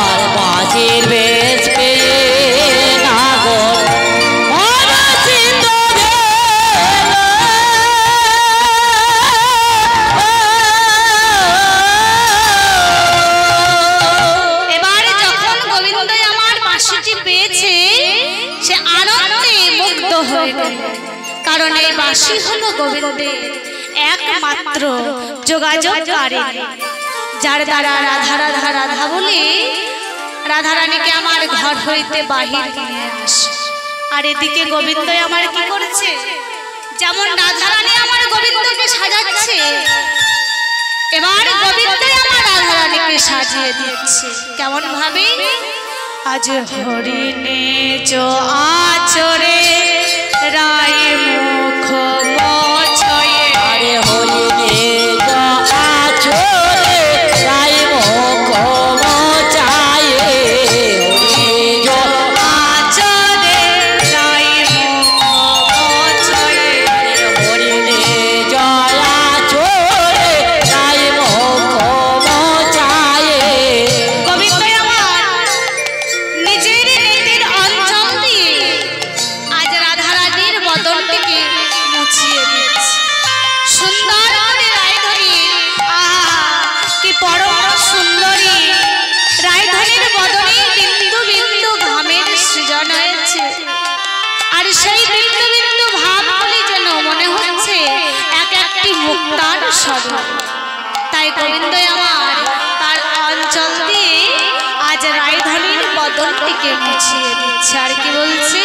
আর বাঁশির বেশ পেয়ে নাগর হরষিত গেল। এবার যখন গোবিন্দ আমার বাঁশিটি পেয়েছে, সে আনন্দে মুগ্ধ হয়ে গেল। কারণ এই বাঁশি হলো গোবিন্দের একমাত্র যোগাযোগকারী, যার দ্বারা রাধা রাধা রাধা বলে রাধারানীকে আমার ঘর হইতে বাহির নিয়ে আসে। আর এদিকে গোবিন্দ আমার কি করেছে? যেমন রাধারানী আমার গোবিন্দকে সাজাচ্ছে, এবার গোবিন্দ আমার রাধারানীকে সাজিয়ে দিচ্ছে। কেমন ভাবে? আজ হরিণে চো আচরে রায় মুখ মছয়ে, আরে হরিণে আচরে রাই মুখ মচায়ে, হরিণে আচরে রায় মুখ মছয়ে, হরিণে আচরে রাই মুখ মচায়ে। গোবিন্দ আমার নিজের নীতির অঞ্চল দিয়ে আজ রাধারানীর বদনটিকে মুছিয়ে দিচ্ছে। সুন্দর করে রায়ধনী, আহা কি পরম সুন্দরী রায়ধনীর বদনে বিন্দু বিন্দু ঘামের সৃজন হয়েছে। আর সেই বিন্দু বিন্দু ভাবগুলি যেন মনে হচ্ছে এক একটি মুক্তার স্বরূপ। তাই গোবিন্দ আমার তার অঞ্চল দিয়ে আজ রায়ধনীর বদনটিকে মুছিয়ে দিচ্ছে। আর কি বলছে?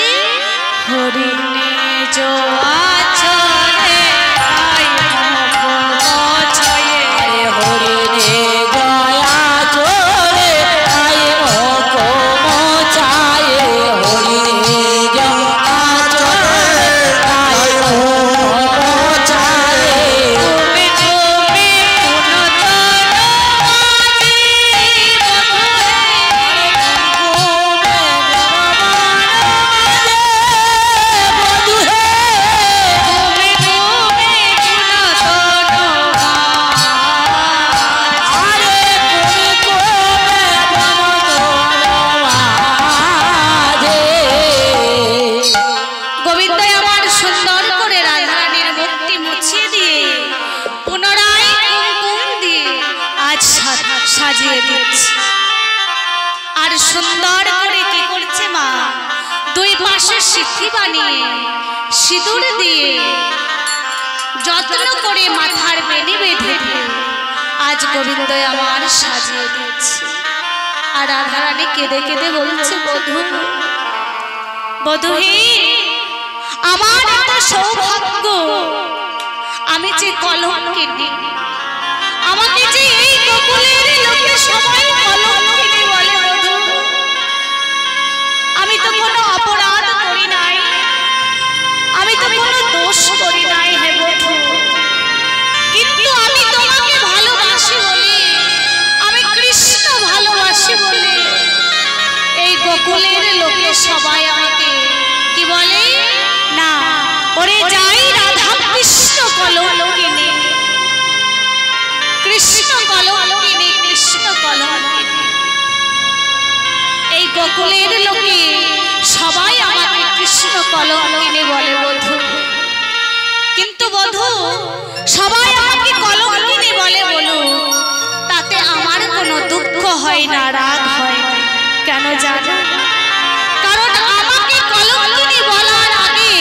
হরিণে জো আচরে রায় মুখ মছয়ে, আরে হরিণে আচরে রাই মুখ মচায়ে, হরিণে আচরে রাই মুখ মচায়ে। তুমি তুমি পুনতন আজি তুমি তুমি পুনতন আরে তুমি গোবিন্দ আমার সুন্দর করে রাধারানীর মুখটি মুছিয়ে দিয়ে পুনরায় কুমকুম দিয়ে আজ সাজিয়ে দিচ্ছে। আর সুন্দর করে কি করছে মা? দুই পাশে সিদ্ধি বানিয়ে সিঁদুর দিয়ে যত্ন করে মাথার বেনি বেঁধে আজ গোবিন্দ আমার সাজিয়ে দিচ্ছে। আর রাধারানী কেঁদে কেঁদে বলছে, বধূ বধূ, আমার এত সৌভাগ্য, আমি যে কলঙ্কিনী, আমাকে যে এই গোকুলের লোকে সবাই কলঙ্কিনী বলে। বধূ, আমি তো কোনো অপরাধ করি নাই, আমি তো কোনো দোষ করি নাই হে বধূ, কিন্তু আমি তোমাকে ভালোবাসি বলে, আমি কৃষ্ণ ভালোবাসি বলে এই গোকুলের লোকে সবাই আমাকে কি বলে? না, ওরে যাই রাধা কৃষ্ণ কলঙ্কিনী, কৃষ্ণ কলঙ্কিনী, কৃষ্ণ কলঙ্কিনী। এই গোকুলের লোকে সবাই আমাকে কৃষ্ণ কলঙ্কিনী বলে বধূ। কিন্তু বধূ, সবাই আমাকে কলঙ্কিনী বলে বলো, তাতে আমার কোনো দুঃখ হয় না, রাগ হয় না। কেন জানো? কারণ আমাকে কলঙ্কিনী বলার আগে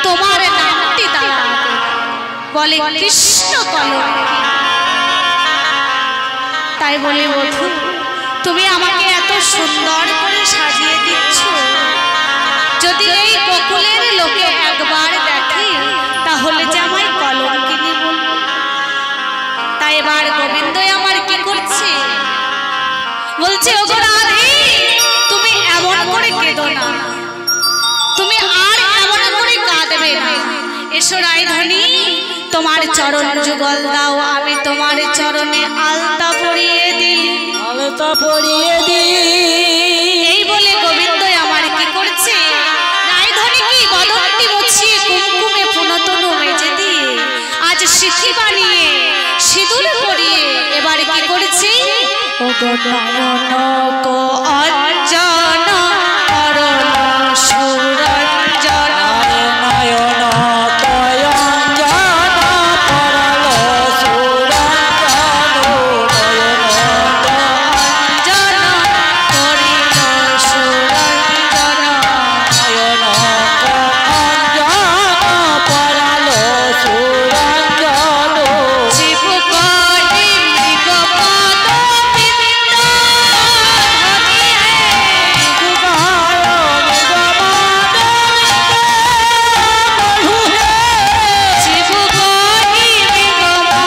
তোমার নামটি দাঁড়াবে, বলে কৃষ্ণ কলঙ্কিনী। তাই বলে বধূ, তুমি আমাকে এত সুন্দর করে সাজিয়ে দিচ্ছ, গোবিন্দই আমার কি করছে? বলছে ওগো রাধে, তুমি এমন করে কেঁদো না, তুমি আর এমন করে কাঁদবে না। এসো রায়ধনী, তোমার চরণ যুগল দাও, আমি তোমার চরণে আলতা পরিয়ে দিই, আলতা পরিয়ে দিই। এই বলে গোবিন্দই আমার কি করছে? রায়ধনী কি বদনটি মুছিয়ে কুমকুমে পুনতনু মেজে দিয়ে আজ সিথি বানিয়ে সিঁদুর পরিয়ে এবার কি করেছে? ওগো নয়ন কো অঞ্জন করণ সুরঞ্জন, নয়ন কয়ঞ্জন পরল সুরঞ্জন, অঞ্জন করিল সুরঞ্জন, নয়ন কয়ঞ্জন পরল সুরঞ্জন। জীব করি মৃগপদ বৃন্দ ধরিয়ে, জীব করি মৃগপদ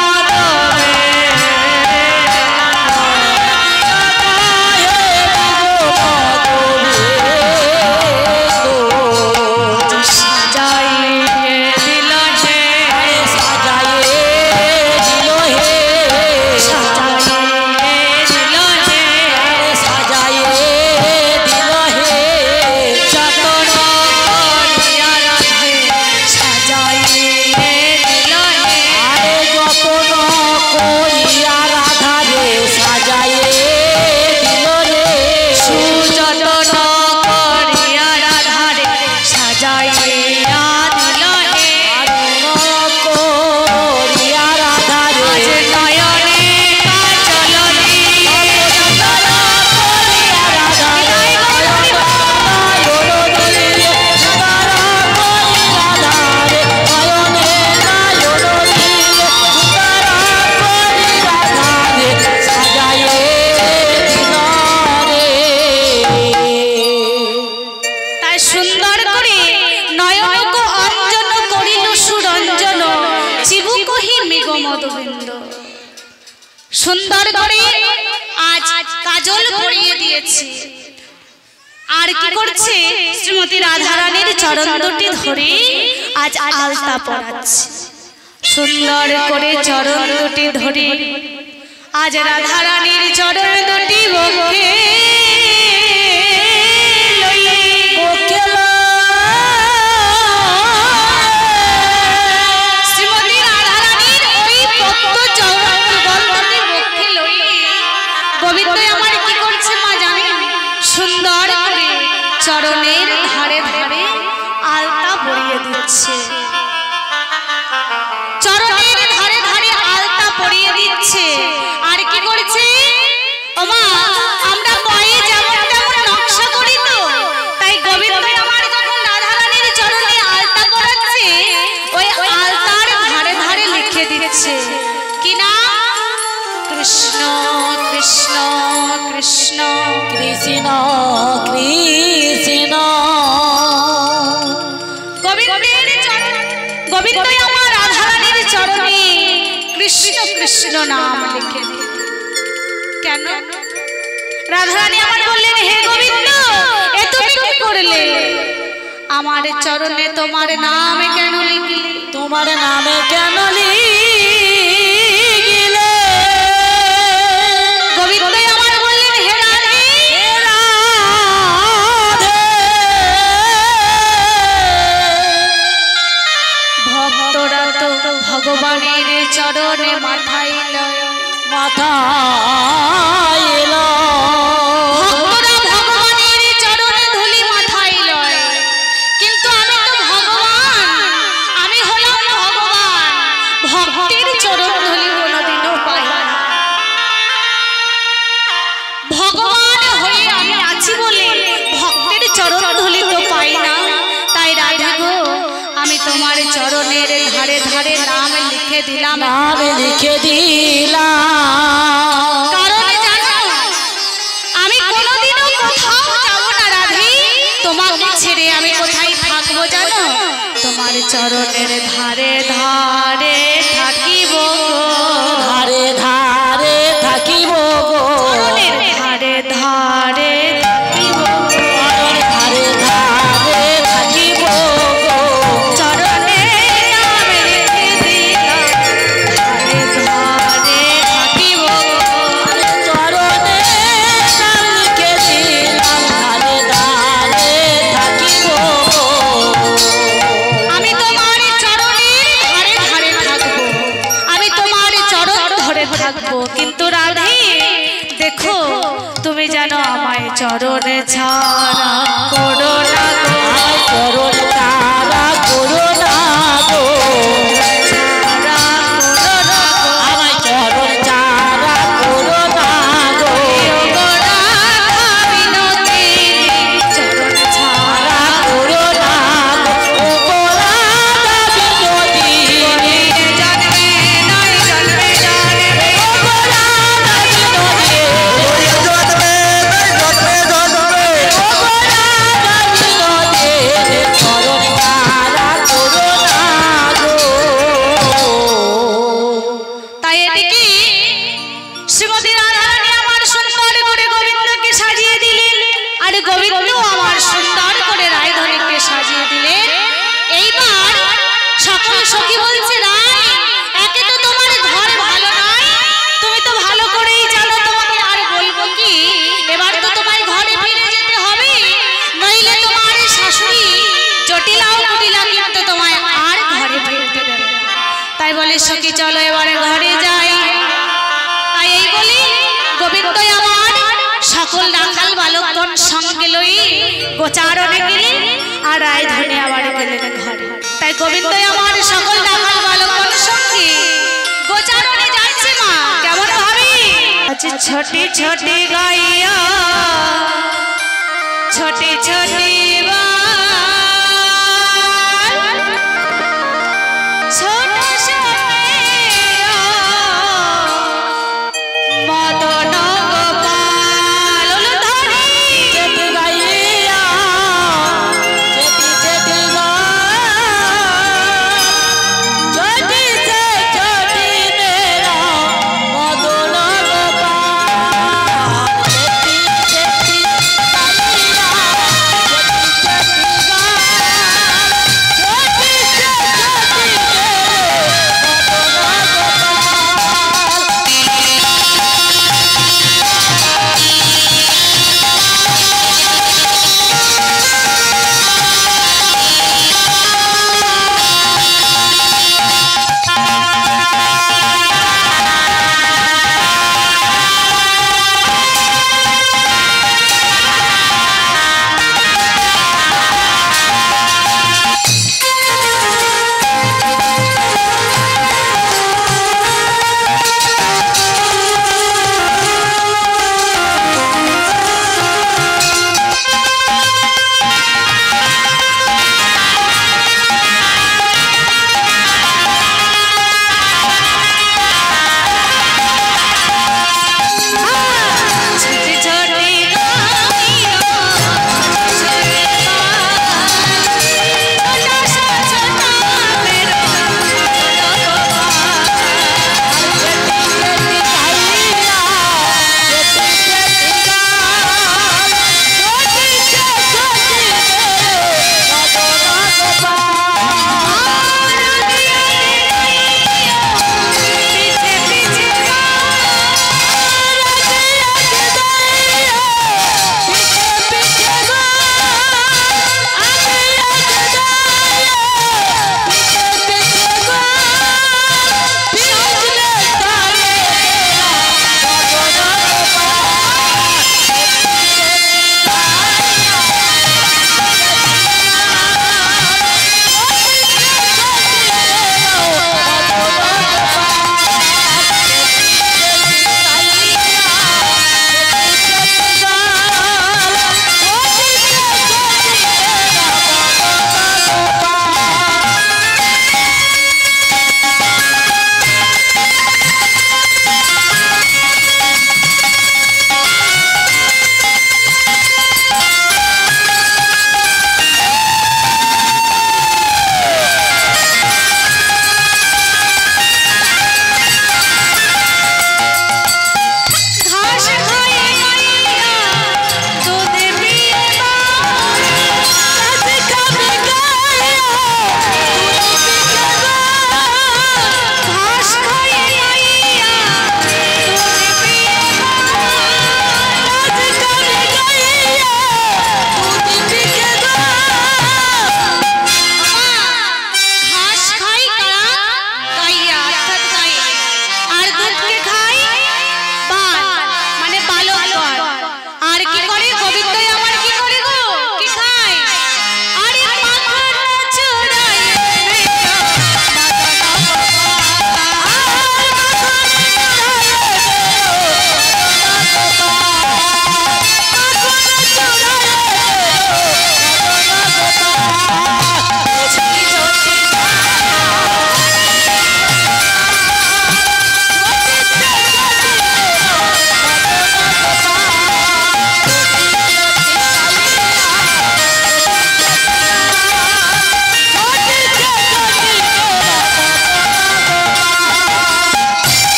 সাজাইয়ে দিল হে, সাজাইয়ে দিল হে, যতন করিয়া রাধে সাজাইয়ে দিল হে, সুযতন করিয়া রাধারে সাজাইয়া দিল হে, আজ নয়নে কাজল দিয়ে তাই সুন্দর করে নয়নক অঞ্জন করিল সুরঞ্জন, জীবু কহি মৃগমদবিন্দ। সুন্দর করে আজ কাজল পরিয়ে দিয়েছে, আর কি করছে? শ্রীমতী রাধারানীর চরণ দুটি ধরে আজ আলতা পরাচ্ছে। সুন্দর করে চরণ দুটি ধরে আজ রাধারানীর চরণ দুটি বক্ষে লইয়ে শ্রীমতী রাধারানীর ওই পদ্ম চরণ যুগল দুটি বক্ষে লইয়ে গোবিন্দই আমার কি করছে মা জানেন? সুন্দর করে চরণের ধারে ধারে আলতা পরিয়ে দিচ্ছে, চরণের ধারে ধারে আলতা পরিয়ে দিচ্ছে। আর কি করছে? ওমা, আমরা পায়ে যেমন তেমন নকশা করি তো, তাই গোবিন্দই আমার যখন রাধারানীর চরণে আলতা পরাচ্ছে, ওই আলতার ধারে ধারে লিখে দিচ্ছে কি না? কৃষ্ণ কৃষ্ণ কৃষ্ণ, কৃষ্ণ কৃষ্ণ। গোবিন্দের চরণ, গোবিন্দই আমার রাধারানীর চরণে কৃষ্ণ কৃষ্ণ নাম লিখে দিল। কেন? রাধারানী আমার বললেন, হে গোবিন্দ, এ তুমি কি করলে? আমার চরণে তোমার নাম কেন লিখলে? তোমার নামে কেন লিখিলে? গোবিন্দই আমার বললেন, হে রাধে, ভক্তরা তো ভগবানের চরণে মাথাইল, মাথাইল ভক্তরা ভগবানের চরণে ধুলি মাথায় লয়, কিন্তু আমি তো ভগবান, আমি হলাম ভগবান, ভক্তির চরণ ধুলি কোনোদিনও পাই না। ভগবান হয়ে আমি আছি বলে ভক্তের চরণ ধুলি তো পাই না। তাই রাধা গো, আমি তোমার চরণের ধারে ধারে নাম লিখে দিলাম, নাম লিখে দিলাম। কারণ জানো, আমি কোনোদিনও কোথাও যাব না রাধে, তোমাকে ছেড়ে আমি কোথায় থাকবো জানো? তোমার চরণের ধারে ধারে থাকিব, ধারে ধারে চরণ ছাড়া করোনা গো, চরণ তারা করোনা গো, ছাড়া করোনা গো, আমায় চরণ তারা করোনা গো, গোরা বিনোদী চরণ ছাড়া করোনা গো, ও গোরা বিনোদিনী, জন্মে নয় জন্মে জন্মে ও গোরা বিনোদিনী, চরণ তারা করোনা গো। তাই এদিকে শ্রীমতী রাধারানী আমার সুন্দর করে গোবিন্দকে সাজিয়ে দিলেন, আর গোবিন্দ আমার সুন্দর করে রায়ধনীকে সাজিয়ে দিলেন। এইবার সকল সখী বলছে, রায় একে তো তোমার ঘর ভালো নয়, তুমি তো ভালো করেই জানো, তোমাকে আর বলবো কি, এবার তো তোমার ঘরে ফিরে যেতে হবে, নইলে তোমার শাশুড়ি জটিলাও কুটিলা কিন্তু তোমায় আর ঘরে ফিরতে দেবে না। তাই বলে সখী চলো এবারে ঘরে যাই। তাই এই বলি গোবিন্দ আমার সকল রাখাল বালকগণ সঙ্গে লই গোচারণে গেলেন, আর রায়ধনী আবার গেলেন ঘরে। তাই গোবিন্দ আমার সকল রাখাল বালকগণ সঙ্গে গোচারণে যাচ্ছে। মা কেমন ভাবি আচ্ছা ছোটি ছোটি গাইয়া ছোটি ছোটি ছোট মদন গোপাল ধরি যেতে গাইয়া যেতে যেতে গা চটি সে চটি মেরা মদন গোপাল যেতে যেতে গাইয়া যেতে যেতে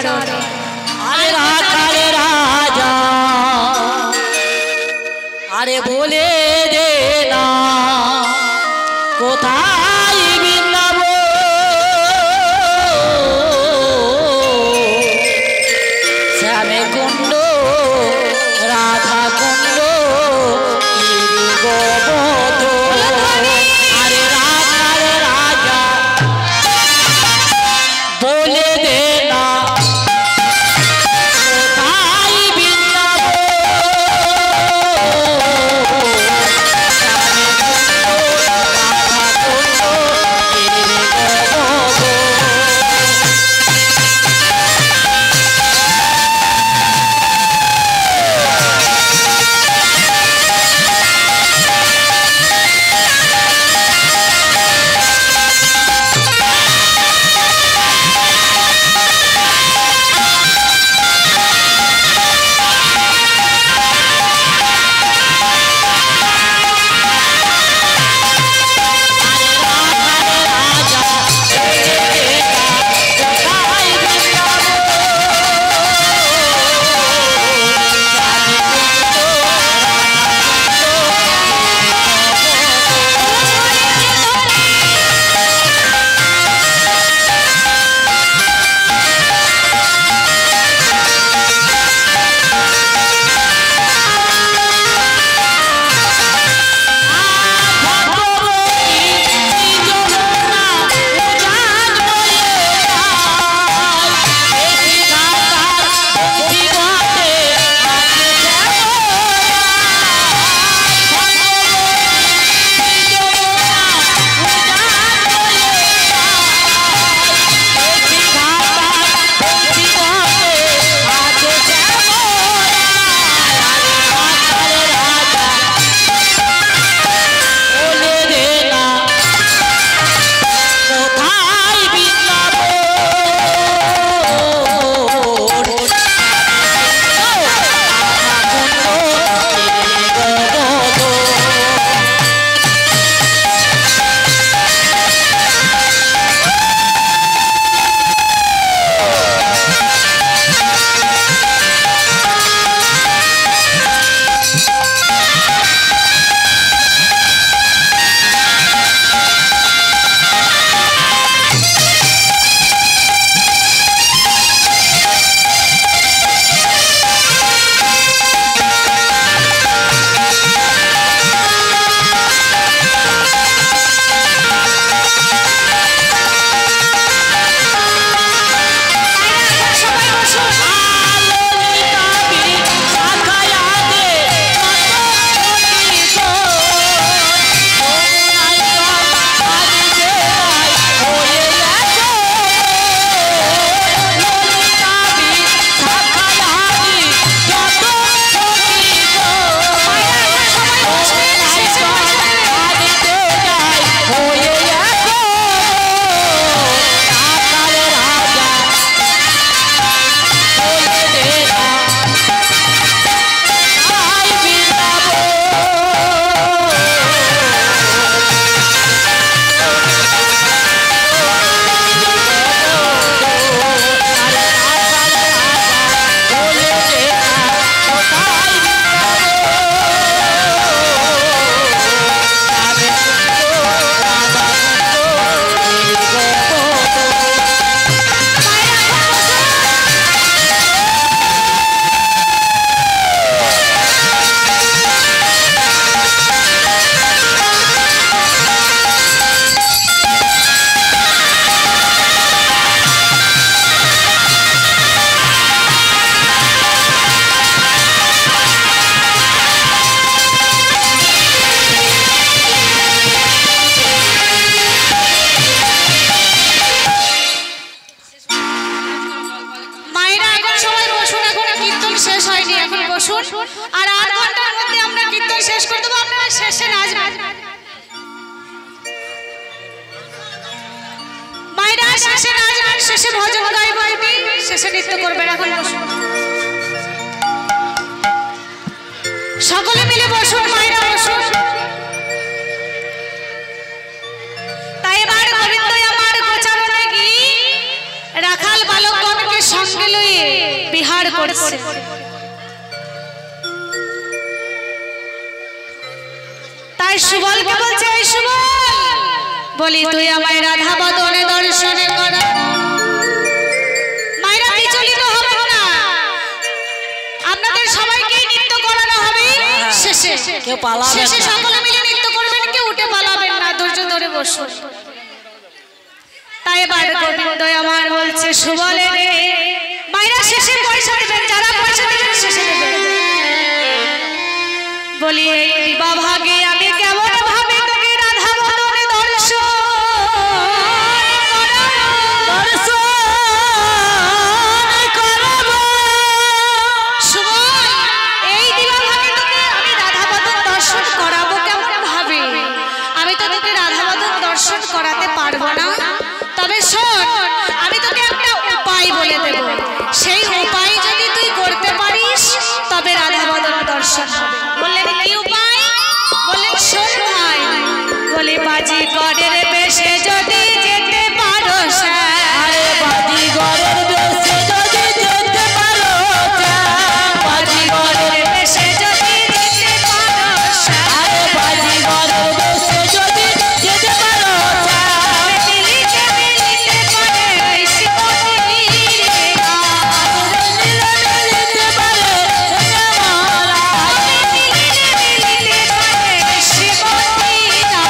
চরণে। আরে রাখাল রাজা আরে বলে দে না কোথায় বৃন্দাবন শ্যামে কুণ্ড রাধা কুণ্ড গোবধ আরে রাখাল রাজা বলে দে না আর 8 ঘন্টার মধ্যে আমরা কীর্তন শেষ করে দেব। আপনারা শেষে নাচবেন। মায়েরা শেষে নাচবেন, শেষে ভজন গাইবেন, শেষে নৃত্য করবেন। এখন বসুন, সকলে মিলে বসুন, মায়েরা বসুন। তাই এবার গোবিন্দ আমার গোচারণে গিয়ে রাখাল বালকগণকে সঙ্গে লইয়ে বিহার করছে। তাই সুবলকে বলছে, এই সুবল বলি তুই আমায় রাধা বদনে দর্শনে করা। মায়েরা বিচলিত হবে না, আপনাদের সবাইকে নৃত্য করানো হবে। শেষে কেউ পালাবে না, শেষে সকলে মিলে নৃত্য করবেন, কেউ উঠে পালাবেন না, ধৈর্য ধরে বসুন। তাই এবার গোবিন্দ আমার বলছে, সুবলে রে, মায়েরা শেষে পয়সা দেবেন, যারা পয়সা দেবেন শেষে দেবেন। বলি এই দিবা ভাগে আমি কেমন ভাবে তোকে রাধা বদনে দর্শন করাবো। সুবল, এই দিবা ভাগে তোকে আমি রাধা বদন দর্শন করাবো কেমন ভাবে? আমি তো তোকে রাধা বদন দর্শন করাতে পারবো না, তবে শোন, আমি তোকে একটা উপায় বলে দেব। সেই উপায় যদি তুই করতে পারিস তবে রাধা বদন দর্শন হবে। বললেন কি উপায়? বললেন শোন ভাই, বলে বাজি গড়ের বেশে যদি যেতে পারো, আরে বাজিগরের বেশে যদি যেতে পারো, বাজিগরের বেশে যদি যেতে পারো, আরে বাজিগরের বেশে যদি যেতে পারো, মিলিতে মিলিতে পারে শিবনীরা, মিলিতে পারে মারা, মিলিতে মিলিতে পারে শিবনীরা,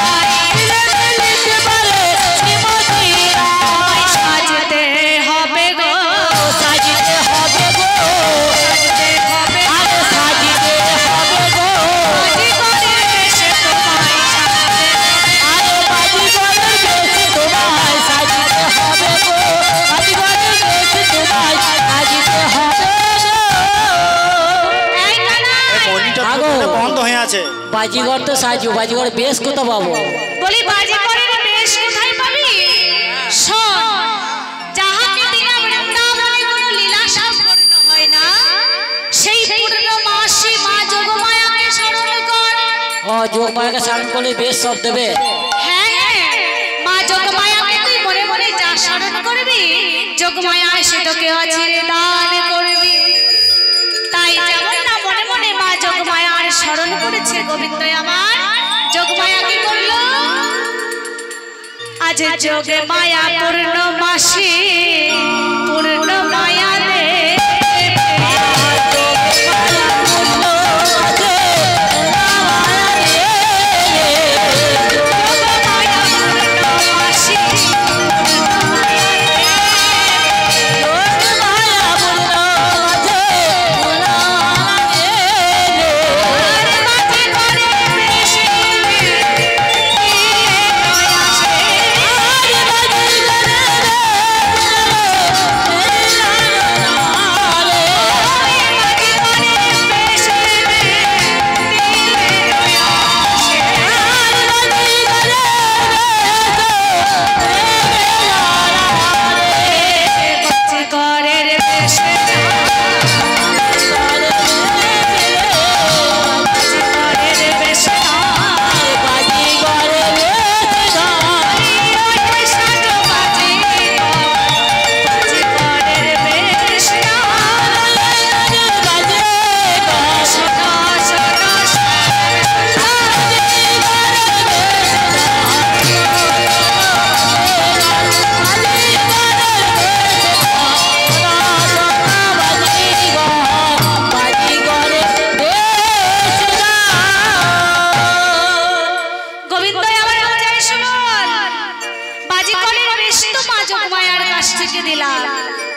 মিলিতে পারে শ্রীমতীরা। সাজতে হবে গো, সাজিতে হবে গো, সাজতে হবে আরে সাজিতে হবে গো, বাজিগরের বেশে তোমায় সাজতে আরে বাজিগরের বেশে তোমায় সাজিতে হবে গো, বাজিগরের বেশে তোমায় সাজিতে হবে গো। এই কানাই, মনিটর আগো। বন্ধ হয়ে আছে। বাজিগর তো সাজু, বাজিগর বেশ কোথা পাবো? বলি বাজিগরের বেশ কোথায় পাবি? শোন, যাহাকে বিনা বৃন্দাবনে কোনো লীলা সম্পন্ন হয় না, সেই পূর্ণমাসী মা যোগমায়াকে স্মরণ কর। ও যোগমায়াকে স্মরণ করলে বেশ সব দেবে। হ্যাঁ হ্যাঁ, মা যোগমায়াকে তুই মনে মনে যা স্মরণ করবি, যোগমায়া সে তোকে অচিরে দান করবি। তাই যেমন না মনে মনে মা যোগমায়ার স্মরণ করেছে গোবিন্দ আমার, যোগমায়া কি করলো? আজ যোগে মায়া পূর্ণমাসী, পূর্ণ মায়া দে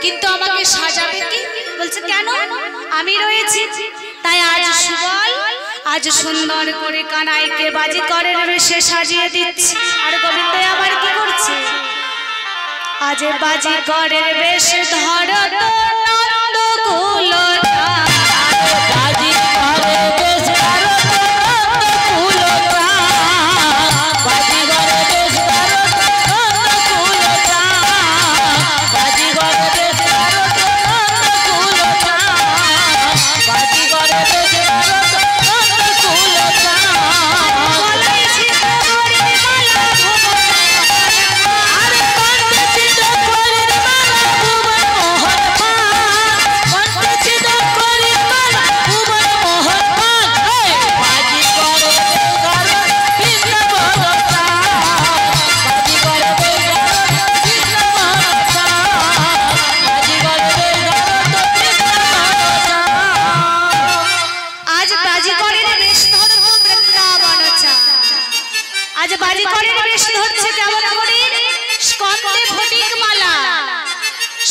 কিন্তু আমাকে সাজাবে কি? বলছে কেন? আমি রয়েছি। তাই আজ সুবল, আজ সুন্দর করে কানাইকে বাজিকরের বেশে সাজিয়ে দিচ্ছি। আর গোবিন্দ আবার কি করছে? আজ বাজিকরের বেশ ধর তো নন্দ কুলতা, বাজিগরের বেশ ধর তো নন্দ কুলতা, বাজিগরের বেশ ধর তো নন্দ কুলতা, বাজিগরের বেশ ধর তো নন্দ কুলতা, বাজিগরের বেশ ধর তো নন্দ কুলতা। গলায় ছিল হরির মালা ভুবন, আরে কণ্ঠে ছিল হরির মালা ভুবন মোহন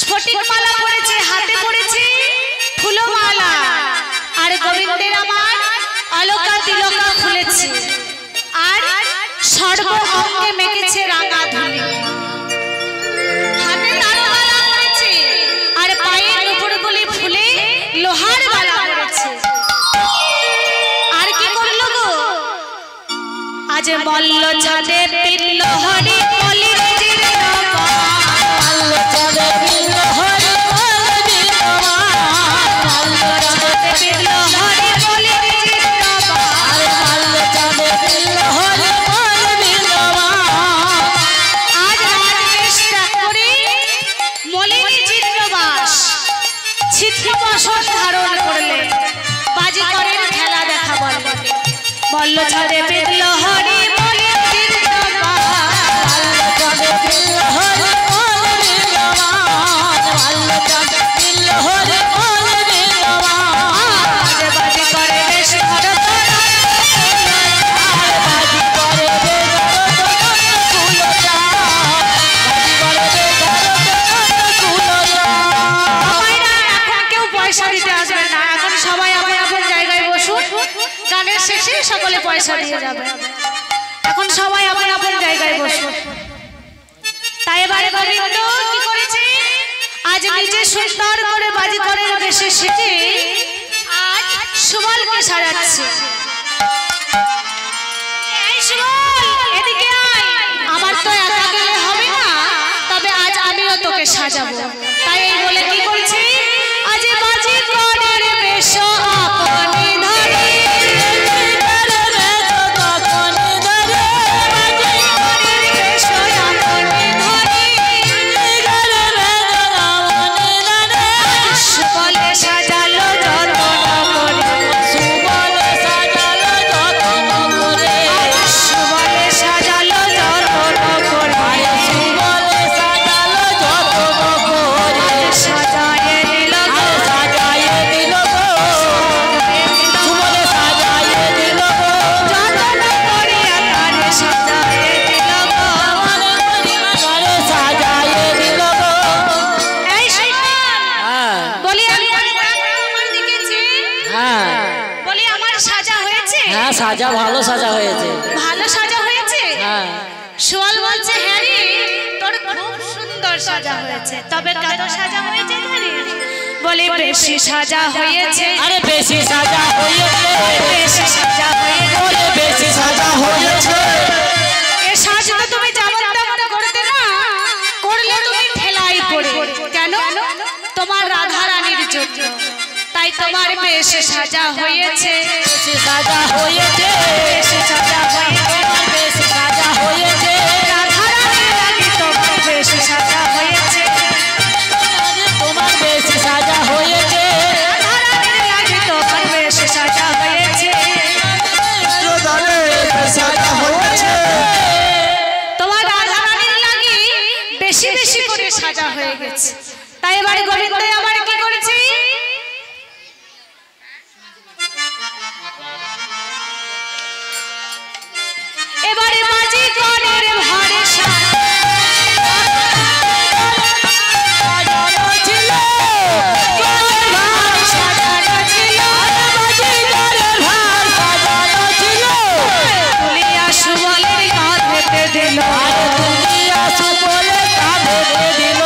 স্ফটিক মালা পড়েছে, হাতে পড়েছে ফুলমালা, আর গোবিন্দের আমার অলকা তিলকা খুলেছে, আর সর্ব অঙ্গে মেখেছে রাঙা ধুলি, হাতে তারমালা পড়েছে, আর পায়ের উপরগুলি ফুলে লোহার মালা পড়েছে। আর কি করলো গো? আজ মল্ল ছাদে পিল্ল হরি মলির জিরবা, মল্ল ছাদে পিল্ল হরি মলির জিরবা, মল্ল ছাদে পিল্ল হরি মলির জিরবা, আরে মল্ল ছাদে পিল্ল হরি মলির জিরবা। আজ রাজবেশটা করে মলির জিরবাস ছিদ্র বসন ধারণ করলে বাজি করেন খেলা দেখা বলে। মল্ল ছাদে পিল্ল হরি মলির জিরবা, মল্ল ছাদে পিল্ল হরি মলির জিরবা, মল্ল ছাদে পিল্ল হরি মলির জিরবা। আজ বাজি করে বেশ ধরো আর বাজি করে বেগারো কেউ পয়সা দিতে আসবে না, এখন সবাই আপন আপন জায়গায় বসুন, গানের শেষে সকলে পয়সা দিয়ে যাবে। এখন সবাই আপন আপন জায়গায় বসুন। তাই এবারে গোবিন্দ কি করেছে? আজ নিজে সুন্দর করে বাজি করে বেশে সেজে আজ সুবলকে সাজাচ্ছে। এই সুবল, এদিকে আয়। আমার তো একা গেলে হবে না, তবে আজ আমিও তোকে সাজাবো। তাই এই বলে কি করছি? আজ বাজি করে বেশ আপনি ধরে, বেশ আপনি ধরে, সুবলে সাজালো যত্ন করে, সুবলে সাজালো যত্ন করে, সুবলে সাজালো যত্ন করে, সুবলে সাজালো যত্ন করে, সাজায়ে দিল গো, সাজায়ে দিল গো, সুবলে সাজায়ে দিল গো, যত্ন করিয়া তারে সাজায়ে দিল গো। ঘরে সাজায়ে দিল গো। এই সুবল, হ্যাঁ বলি আমি আমার দিকে চেয়ে, হ্যাঁ বলি আমার সাজা হয়েছে? হ্যাঁ, সাজা ভালো সাজা হয়েছে। ভালো সাজা হয়েছে? হ্যাঁ সুবল বলছে হ্যাঁ রে, তোর খুব সুন্দর সাজা হয়েছে, তবে কত সাজা হয়েছে জানিস? বলি বেশি সাজা হয়েছে, আরে বেশি সাজা হয়েছে, বেশি সাজা হয়েছে। বলে বেশি সাজা হয়েছে। এ সাজ তো তুমি যেমন তেমন করতে না, করলে তুমি ঠেলাই পড়ে। কেন? তোমার রাধা রানীর জন্য। তাই তোমার বেশ সাজা হয়েছে, বেশি সাজা হয়েছে, বেশি সাজা হয়েছে। তোমার বেশি সাজা হয়েছে, রাধা রানীর লাগি তোমার বেশ সাজা হয়েছে, তোমার বেশি সাজা হয়েছে। রাধা রানীর লাগি তোমার বেশ সাজা হয়েছে। ইন্দ্রদানে সাজা হয়েছে। তোমার রাধা রানীর লাগি বেশি বেশি করে সাজা হয়ে গেছে। তাই এবার গোবিন্দ আবার কি করেছে? এবারে বাজি করে ভারে সাজানো ছিল, সাজানো ছিল, বাজিগারের ভার সাজানো ছিল, তুলিয়া সুবলের কাঁধেতে দিল, আর দুনিয়া সুবলে কাঁধে দিল,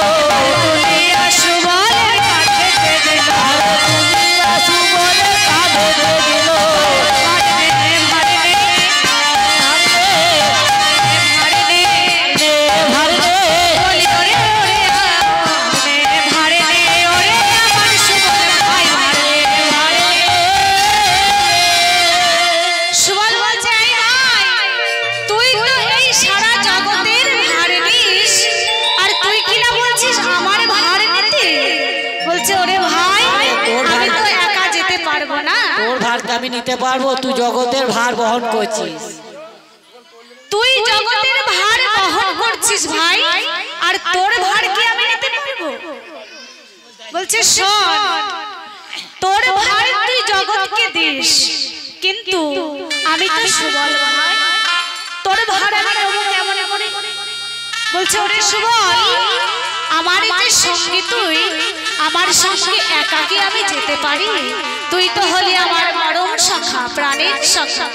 তুলিয়া সুবলের কাঁধেতে দিল। আর দুনিয়া সুবলে কাঁধে দিল। ভারে ভারে ভারে নে ভার রে, বলি ওরে ওরে আমনে ভারে নে, ওরে আমার সুবল ভাই ভারে ভারে। সুবল বলছে এই ভাই, তুই তো এই সারা জগতের ভার নিস, আর তুই কিনা বলছিস আমার ভার নিতে? বলছে ওরে ভাই, আমি তো একা যেতে পারবো না, তোর ভারটা আমি নিতে পারবো, তুই জগতের ভার বহন করছিস। তুই জগতের ভার বহন করছিস ভাই, আর তোর ভার কি আমি নিতে পারবো? বলছে শোন, তোর ভার তুই জগৎকে দিস, কিন্তু আমি তো সুবল ভাই, তোর ভার আমি নেবো কেমন করে? বলছে ওরে সুবল, আমার যে সঙ্গে তুই, আমার সঙ্গে একাকে আমি যেতে পারি? তুই তো হলি আমার মরম সখা, প্রাণের সখা।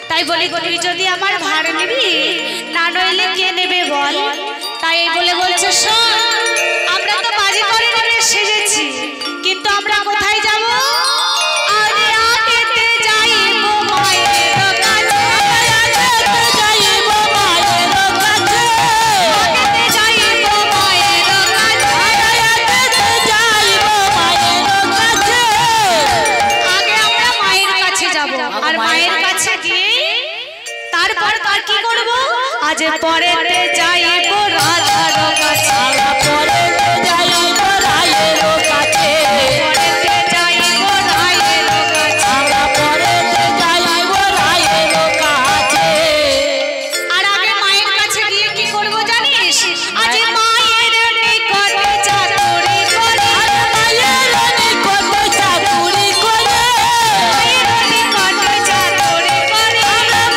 তাই বলি তুই যদি আমার ভার নিবি, না নইলে কে নেবে বল? তাই বলে বলছে শোন, আমরা তো বাজি করে করে সেজেছি, কিন্তু আমরা কোথায় যাব? আরে আগেতে যাইব মায়ের কাছে, আগেতে যাইব মায়ের কাছে, আগেতে যাইব মায়ের কাছে, আগে আমরা মায়ের কাছে যাব। আর মায়ের কাছে গিয়ে তারপর কার কি করব? আজ পরেতে যাইব রাধার কাছে, পরেতে যাইব রায়ের কাছে, পরেতে যাইব রায়ের কাছে, আমরা পরেতে যাইব রায়ের কাছে। আর আগে মায়ের কাছে গিয়ে কি করব জানিস? আজ মায়ের নিকটে চাকরি করে, মায়ের নিকটে চাকুরি করে, মায়ের নিকটে চাকরি করে,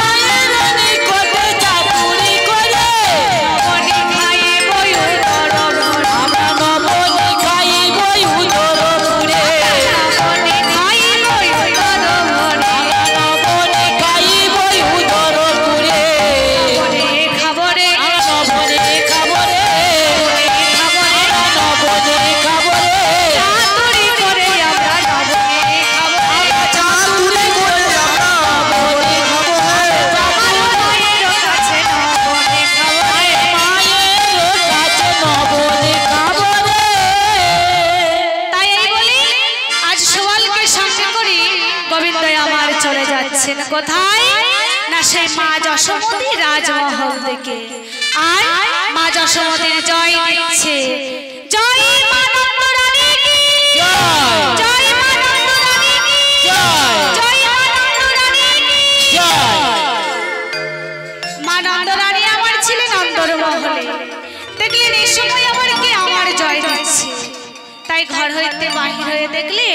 মায়ের নিকটে চাকুরি করে, নবনী খাইব উদর ভরে, আমরা নবনী খাইব উদর ভরে, নবনী খাইব উদর ভরে, নবনী খাইব উদর ভরে, নবনী খাবরে, নবনী খাবরে, খাবরে, নবনী খাবরে, চাতুরি করে আমরা নবনী খাবরে। চাতুরি করে আমরা নবনী খাবো হে। আমার মায়ের কাছে নবনী খাবরে। মায়ের কাছে নবনী খাবরে। তাই এই বলি আজ সোয়ালকে সঙ্গে করি গোবিন্দ আমার চলে যাচ্ছেন কোথায়? না সেই মা যশোমতী রাজমহল থেকে। আর মা যশোমতীর জয় দিচ্ছে, জয় মা নন্দরানী কি, জয় জয় মা নন্দরানী কি, জয় জয় মা নন্দরানী কি। জয়। মা নন্দরানী আমার ছিলেন অন্দর মহলে, দেখলেন এই সময় আমার কে আমার জয় দিচ্ছে। তাই ঘর হইতে বাহির হয়ে দেখলে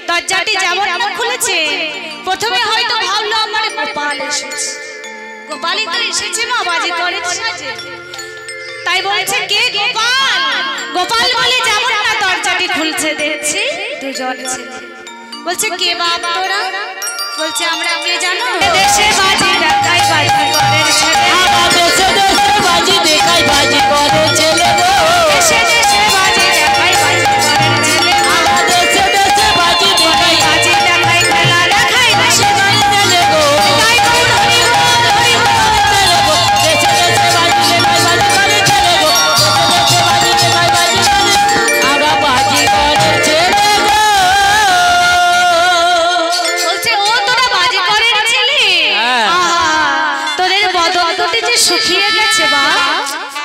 দরজাটি যেমন এমন খুলেছে, প্রথমে হয়তো ভাবলো আমার গোপাল এসেছে, গোপালই তো এসেছে মা বাজি করে সাজে। তাই বলছে কে গোপাল? গোপাল বলে যেমন না দরজাটি খুলছে দেখছি দুজন ছেলে। বলছে কে বাপ তোরা? বলছে আমরা কে জানো? দেশে বাজি দেখাই বাজি করে ছেলে, আমার দেশে দেশে বাজি দেখাই বাজি করে ছেলে গো। দেশে দেশে বাজি দেখাই বাজি করে ছেলে, আমার দেশে দেশে বাজি দেখাই বাজি দেখাই খেলা দেখাই দেশে বাজি ছেলে গো। তাই গৌর হরি বল, হরি বল। ছেলে গো, দেশে দেশে বাজি দেখাই বাজি করে ছেলে গো। দেশে দেশে বাজি দেখাই বাজি করে, আমরা বাজি করে ছেলে গো। বলছে ও তোরা বাজি করে ছেলে, হ্যাঁ। আহা, তোদের বদন দুটি যে শুকিয়ে গেছে বা,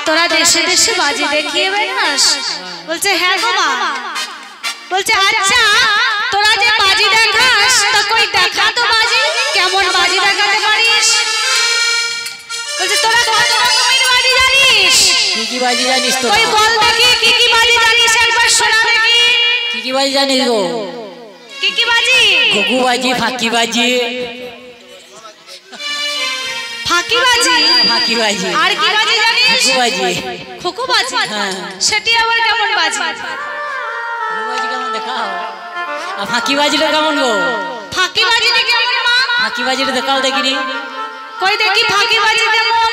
তোরা দেশে দেশে বাজি দেখিয়ে বেড়াস? বলছে হ্যাঁ গো মা। বলছে আচ্ছা তোরা যে বাজি দেখাস তা কই দেখা তো বাজি, কেমন বাজি দেখাতে পারিস? বলছে তোরা কত রকমের বাজি জানিস? কি কি বাজি জানিস তো? কই বল দেখি কি কি বাজি জানিস, একবার শোনা দেখি। কি কি বাজি জানিস গো? কি কি বাজি? ঘুঘু বাজি, ফাঁকি বাজি, ফাঁকি বাজি, ফাঁকি বাজি, আর কি বাজি জানিস? ঘুঘু বাজি। খুকু বাজি, হ্যাঁ। সেটি আবার কেমন বাজি? ঘুঘু বাজি কেমন দেখাও? আর ফাঁকি বাজিটা কেমন গো? ফাঁকি বাজিটা কেমন মা? ফাঁকি বাজিটা দেখাও দেখিনি। কই দেখি ফাঁকি বাজি কেমন?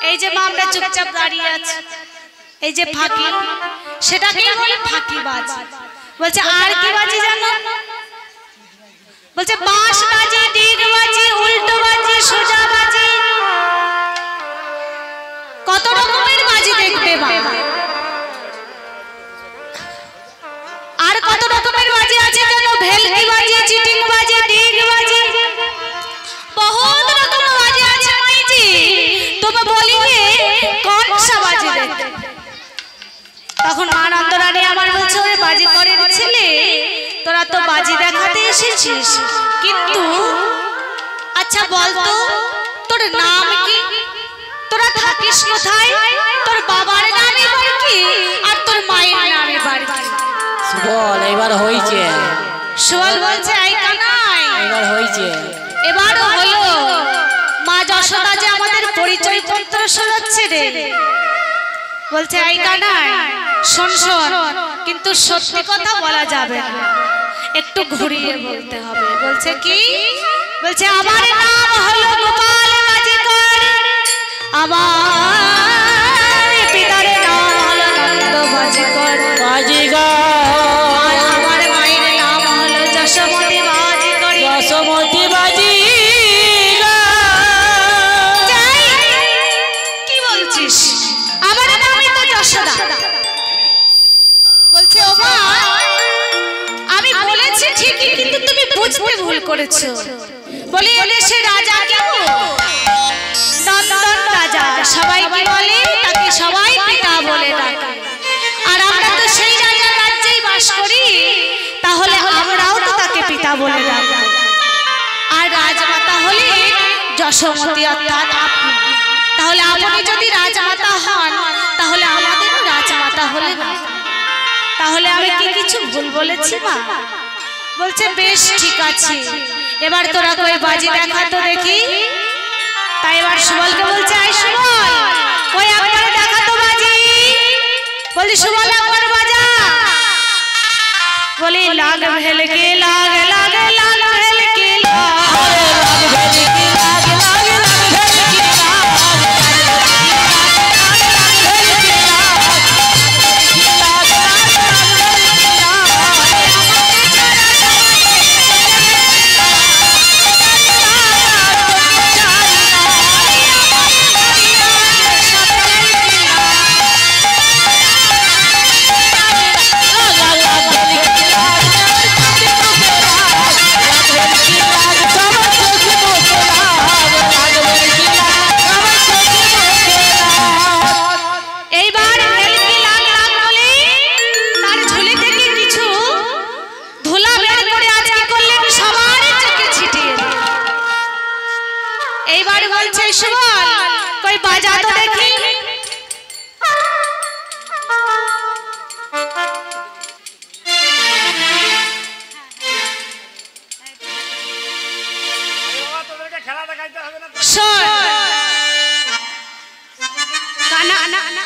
এই যে মা আমরা চুপচাপ দাঁড়িয়ে আছি, এই যে ফাঁকি, সেটাকে বলে ফাঁকি বাজি। বলছে আর কি বাজি জানো? বলছে বাঁশ বাজি, ডিগ বাজি, উল্টো বাজি, সোজা বাজি, কত রকমের বাজি দেখবে মা। আর কত রকমের বাজি আছে জানো? ভেলকি বাজি, চিটিং বাজি, ডিগ বাজি, बहुत रकम बाजी আছে মাইজি। তুমি বলিবে কোন সা বাজি দেখতে? তখন মা নন্দরানী আমার বলছে ওরে বাজি করে ছেলে, তোরা তো বাজি দেখাতে এসেছিস, কিন্তু আচ্ছা বল তো তোর নাম কি, তোরা থাকিস কোথায়, তোর বাবার নাম এবার কি, আর তোর মায়ের নাম এবার কি? বল এবার হইছে, সোয়াল বলছে আই কানাই এবার হইছে। এবারও হলো। মা যশোদা যে আমাদের পরিচয় পত্র শোনাচ্ছে রে, বলছে এই কানাই শোন শোন, কিন্তু সত্যি কথা বলা যাবে না, একটু ঘুরিয়ে বলতে হবে। বলছে কি? বলছে আমার নাম হলো গোপাল বাজিকর, আমার পিতার নাম হলো নন্দ বাজিকর, বাজিগর আমার মায়ের নাম হলো যশোমতী বাজিকর। যশোমতী বাজিগর কি বলছিস? আমার নামই তো যশোদা। বলছে ও মা, আমি বলেছি ঠিকই, কিন্তু তুমি বুঝতে ভুল করেছো। বলে বলে সে রাজা কেউ নন্দন রাজা, সবাই কি বলে তাকে? সবাই পিতা বলে ডাকে। আর আমরা তো সেই রাজার রাজ্যেই বাস করি, তাহলে আমরাও তো তাকে পিতা বলে ডাকবো। আর রাজমাতা হলে যশোমতী অর্থাৎ আপনি। তাহলে আপনি যদি রাজমাতা হন, তাহলে আমাদেরও রাজমাতা হলে না। তাহলে আমি কি কিছু ভুল বলেছি মা? বলছে বেশ ঠিক আছে, এবার তোরা কই বাজি দেখা তো দেখি। তাই এবার সুবলকে বলছে আই সুবল, কই একবার দেখা তো বাজি। বলি সুবল একবার বাজা। বলি লাগ ভেলকে লাগ লাগ লাগ ভেলকে লাগ।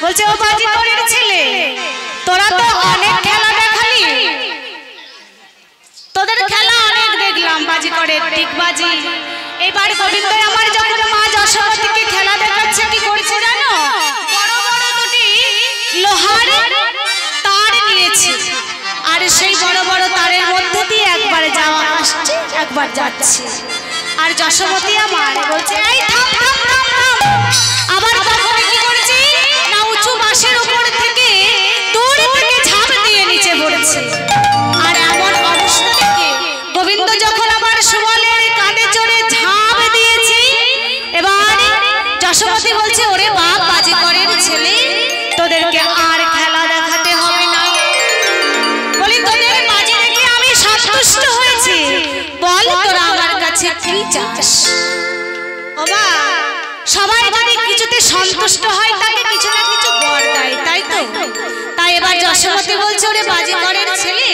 বলছে ও বাজি করের ছেলে, তোরা তো অনেক খেলা দেখালি, তোদের খেলা অনেক দেখলাম বাজি করে ঠিক বাজি। এবার গোবিন্দ আমার যখন মা যশোমতীকে খেলা দেখাচ্ছে কি করছে জানো? বড় বড় দুটি লোহার তার নিয়েছে, আর সেই বড় বড় তারের মধ্যে দিয়ে একবার যাওয়া আসছে একবার যাচ্ছে। আর যশোমতী আমার বলছে এই থাম থাম থাম থাম। আবার তখন কি করেছে না, উঁচু বাঁশের উপর থেকে দূর থেকে ঝাঁপ দিয়ে নিচে পড়েছে। আর এমন অবস্থা দেখে গোবিন্দ যখন আবার সুবলের কাঁধে চড়ে ঝাঁপ দিয়েছে, এবার যশোমতী বলছে ওরে বাপ বাজি করের ছেলে, তোদেরকে আর খেলা দেখাতে হবে না। বলি তোদের বাজি দেখে আমি সন্তুষ্ট হয়েছি, বল তোরা আমার কাছে কি চাস? ও মা, সবাই যদি কিছুতে সন্তুষ্ট হয় তাকে কিছু না কিছু বর দেয়, তাই তো? তাই এবার যশোমতী বলছে ওরে বাজি করের ছেলে,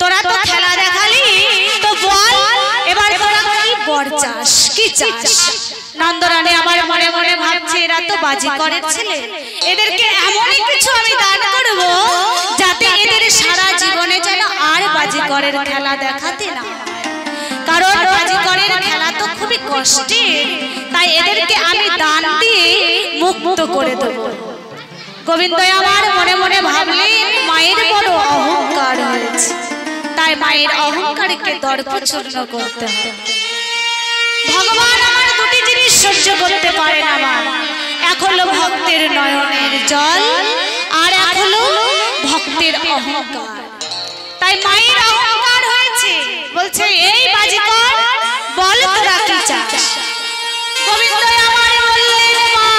তোরা তো খেলা দেখালি, তো বল এবার তোরা কি বর চাস, কি চাস? নন্দরানী আমার মনে মনে ভাবছে এরা তো বাজি করের ছেলে, এদেরকে এমনই কিছু আমি দান করব যাতে এদের সারা জীবনে যেন আর বাজি করের খেলা দেখাতে না। কারণ বাজি করের খেলা তো খুবই কষ্টের, তাই এদেরকে আমি দান দিয়ে মুক্ত করে দেব। গোবিন্দ আমার মনে মনে ভাবলেন মায়ের বড় অহংকার হয়েছে, তাই মায়ের অহংকারকে দর্পচূর্ণ করতে হবে। ভগবান আমার দুটি জিনিস সহ্য করতে পারে না মা, এক হলো ভক্তের নয়নের জল, আর এক হলো ভক্তের অহংকার। তাই মায়ের অহংকার হয়েছে, বলছে এই বাজি কর, বল তোরা কি চাস? গোবিন্দ আমার বললেন মা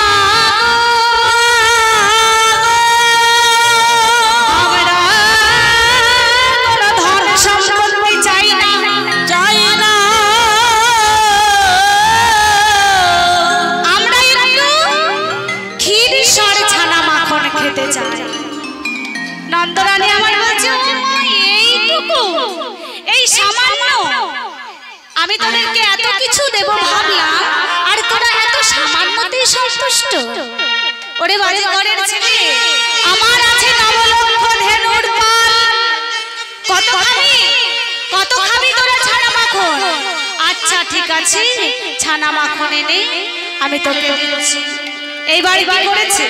আমরা কোনো ধন সম্পত্তি চাই না, চাই না, আমরা একটু ক্ষীর সর ছানা মাখন খেতে চাই। নন্দরানী আমার বলছে এইটুকু, এই সামান্য, আমি তোদেরকে এত কিছু দেব ভাবলাম, আর তোরা এত সামান্যতেই সন্তুষ্ট? ওরে বাজিগরের ছেলে, আমার আছে নবলক্ষ ধেনুর পাল। কত খাবি তোরা ছানা মাখন? আচ্ছা ঠিক আছে, ছানা মাখন এনে আমি তোকে দিচ্ছি। এইবার কি করেছে,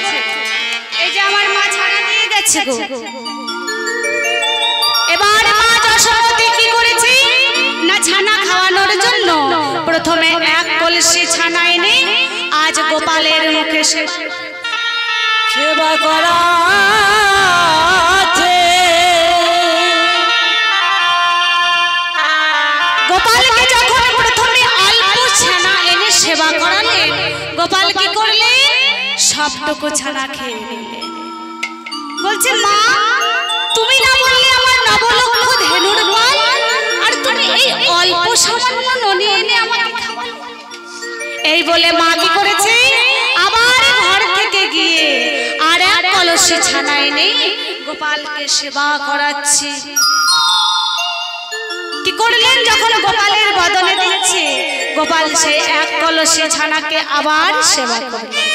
এই যে আমার মা ছানা দিয়ে গেছে গো। এবার মা যশোমতী কি করেছে না, ছানা খাওয়ানোর জন্য প্রথমে এক কলসি ছানা এনে আজ গোপালের মুখে সেবা করা আছে। গোপালকে যখন প্রথমে অল্প ছানা এনে সেবা করালেন, গোপাল কি করলেন, সবটুকু ছানা খেয়ে নিলেন। বলছে মা, তুমি না বললে আমার নবলক্ষ ধেনুর পাল, আর তুমি এই অল্প সামান্য ননি এনে আমাকে খাওয়ালে। এই বলে মা কি করেছে, আবার ঘর থেকে গিয়ে আর এক কলসি ছানা এনে গোপালকে সেবা করাচ্ছে। কি করলেন, যখন গোপালের বদনে দিচ্ছে, গোপাল সেই এক কলসি ছানাকে আবার সেবা করলেন।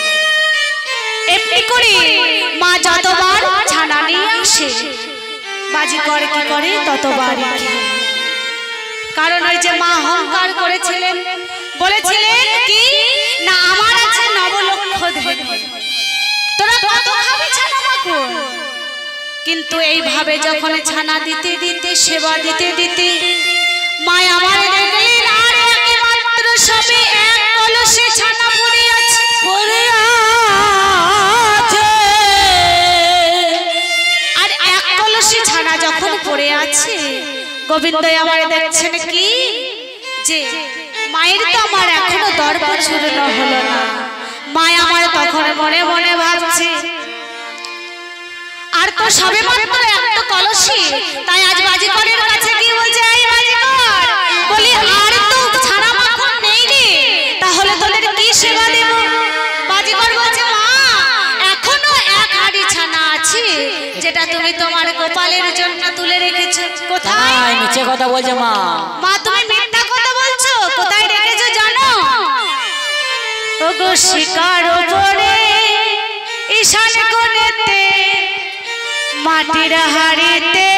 এমনি করে মা যতবার ছানা নিয়ে আসে, বাজিকর কি করে ততবারই খায়। কারণ ওই যে মা অহংকার করেছিলেন, বলেছিলেন কি না, আমার আছে নবলক্ষ ধেনু, তোরা কত খাবি ছানা মাখন। কিন্তু এইভাবে যখন ছানা দিতে দিতে সেবা দিতে দিতে মা আমার দেখলেন আর একমাত্র সবে এক কলসে ছানা পড়ে আছে। আর এক কলসি ছানা যখন পড়ে আছে, গোবিন্দ আমার দেখছেন কি যে মায়ের তো আমার এখনো দর্প চূর্ণ হলো না। মা আমার তখন মনে মনে ভাবছে, আর তো সবে মাত্র একটা কলসি, তাই আজ বাজিকরের কাছে কি বলছে, এই বাজিকর বলি আর তো ছানা মাখন নেই রে, তাহলে তোদের কি সেবা দেব। বাজিকর বলছে মা, এখনো এক হাঁড়ি ছানা আছে, যেটা তুমি তোমার গোপালের জন্য তুলে রেখেছো। কোথায়? মিছে কথা বলছে মা। মা তুমি মিথ্যা কথা বলছো, কোথায় রেখেছো জানো? ওগো শিকার উপরে ঈশান কোণেতে মাটির হাড়িতে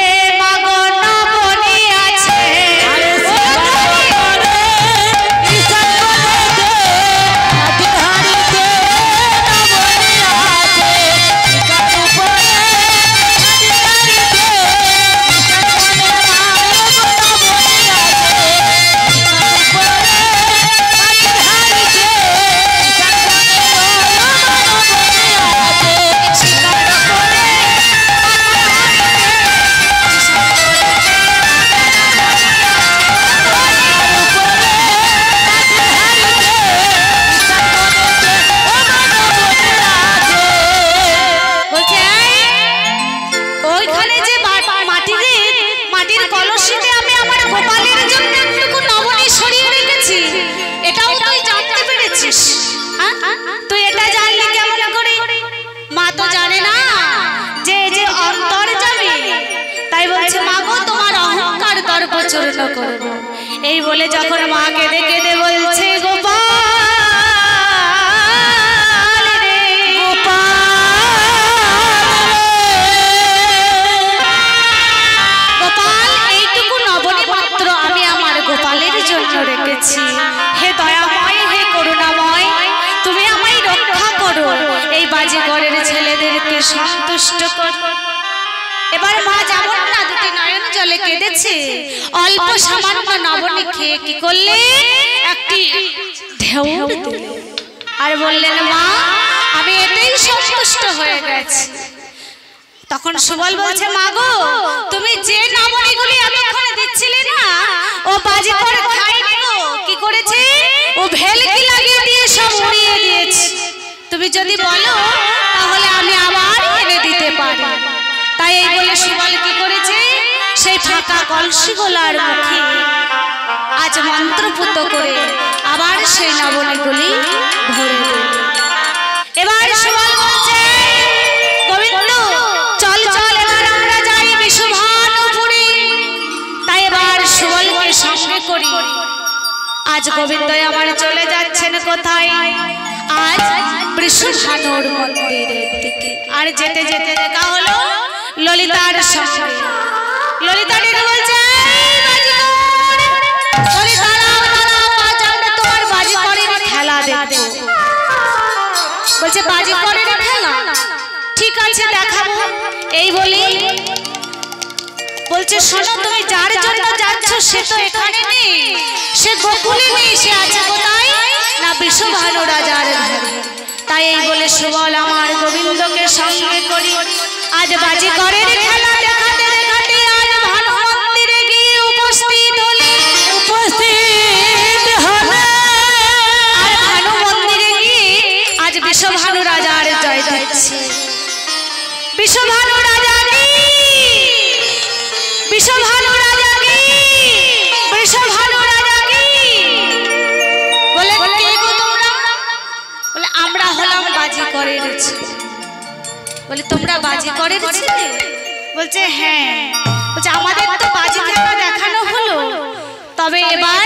মাগো নবনী আছে। এই বলে যখন মা কেঁদে কেঁদে বলছে, গোপাল রে গোপাল, এইটুকু নবনী মাত্র আমি আমার গোপালের জন্য রেখেছি। হে দয়াময়, হে করুণাময়, তুমি আমায় রক্ষা করো, এই বাজিগরের ছেলেদেরকে সন্তুষ্ট করো। এবার মা যেমন না দুটি নয়ন জলে কেঁদেছে, অল্প সামান্য নবনী খেয়ে কি করলে একটি ঢেউ দিলেন আর বললেন, মা আমি এতেই সন্তুষ্ট হয়ে গেছি। তখন সুবল বলছে, মা গো, তুমি যে নবনীগুলি এতক্ষণ দিচ্ছিলে না, ও বাজিকর খায়নি গো। কি করেছে, ও ভেলকি লাগিয়ে দিয়ে সব উড়িয়ে দিয়েছে। তুমি যদি বলো তাহলে আমি আবার এনে দিতে পারি। তাই এই বলে সুবল কি করেছে, সেই ফাঁকা কলসি গোলার মুখে আজ মন্ত্রপুত করে আবার সেই নবনীগুলি ভরে দিল। এবার সুবল বলছে, গোবিন্দ চল চল, এবার আমরা যাই বিষুভানুপুরী। তাই এবার সুবলকে সঙ্গে করি আজ গোবিন্দ আমার চলে যাচ্ছেন কোথায়, আজ বৃষভানুর মন্দিরের দিকে। আর যেতে যেতে দেখা হলো ললিতার সঙ্গে। ললিতা ডেকে বলছে, "এই বাজিকর, বলি দাঁড়াও দাঁড়াও, আজ আমরা তোমার বাজিকরের খেলা দেখবো।" বলছে, "বাজিকরের খেলা? ঠিক আছে, দেখাবো।" এই বলি বলছে, "শোনো, তুমি যার জন্য যাচ্ছ সে তো এখানে নেই, সে গোকুলে নেই, সে আছে কোথায়? না বৃষভানু রাজার ঘরে। তাই এই বলে সুবল আমার গোবিন্দকে সঙ্গে করি আজ বাজিকরের খেলা দেখাতে দেখাতে আজ ভানু মন্দিরে গিয়ে উপস্থিত হলে আর ভানু মন্দিরে গিয়ে আজ বৃষভানু রাজার জয় দিচ্ছে। বৃষভানু রাজা কি, বৃষভানু রাজা কি, বৃষভানু রাজা কি। বলে, কে গো তোমরা? বলে, আমরা হলাম বাজিকরের ছেলে। বলে, তোমরা বাজিকরের ছেলে? বলছে, হ্যাঁ। বলছে, আমাদের তো বাজি খেলা দেখানো হলো, তবে এবার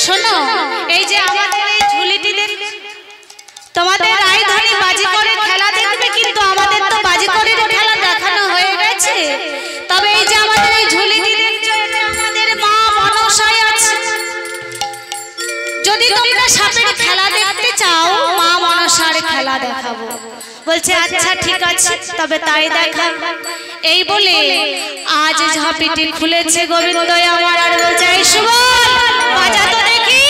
শোনো, এই যে আমাদের এই ঝুলিটিতে তোমাদের রায়ধানী বাজিকরের খেলা দেখবে, কিন্তু আমাদের তো বাজিকরের খেলা দেখানো হয়ে গেছে। তবে এই যে আমাদের এই ঝুলিটিতে আমাদের মা মনসাই আছে, যদি তোমরা সাপের খেলা দেখতে চাও মা মনসার খেলা দেখাবো। বলছে, আচ্ছা ঠিক আছে, তবে তাই দেখা। এই বলে আজ ঝাঁপিটি খুলেছে গোবিন্দ আমার, আর বলছে, এই সুবল বাজা তো দেখি।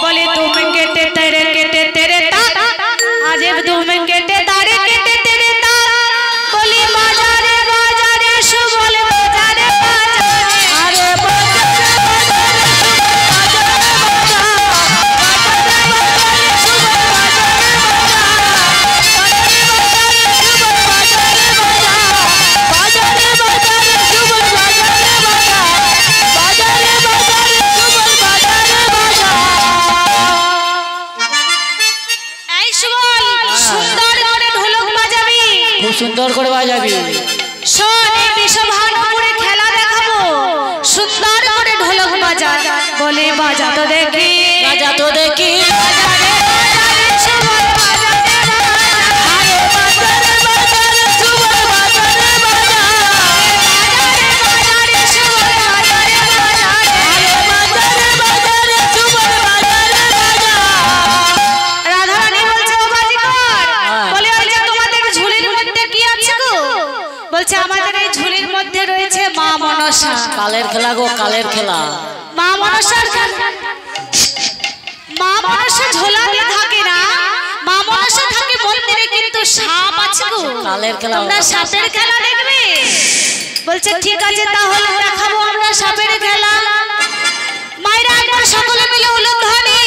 বলে, তুমি কেটে তেরে কেটে তেরে তাক, আজ তুমি কেটে তারে কেটে তেরে তাক। বলি, বাজারে বাজারে সুবল বাজারে বাজারে, আরে সুন্দর করে বাজাবি। শোন, এই বৃষভানুপুরে খেলা দেখাবো, সুন্দর করে ঢোলক বাজা। বলে, বাজা তো দেখি, বাজা তো দেখি, বাজারে বাজারে সুবল বাজারে বাজারে, বাজারে বাজারে সুবল বাজারে বাজারে, বাজারে সুবল বাজারে বাজারে, বাজারে বাজারে সুবল বাজারে বাজারে। রাধারানী বলছে, ও বাজিকর, বলে, ওই যে তোমাদের ঝুলির মধ্যে কি আছে গো? বলছে, আমাদের এই ঝুলির মধ্যে রয়েছে মা মনসা। কালের খেলা গো, কালের খেলা। মা মনসার মা মনসা ঝোলাতে থাকে না, মা মনসা থাকে মন্দিরে, কিন্তু সাপ আছে গো। কালের খেলা। তোমরা সাপের খেলা দেখবে? বলছে, ঠিক আছে, তাহলে দেখাবো আমরা সাপের খেলা। মায়েরা একবার সকলে মিলে উলুধ্বনি।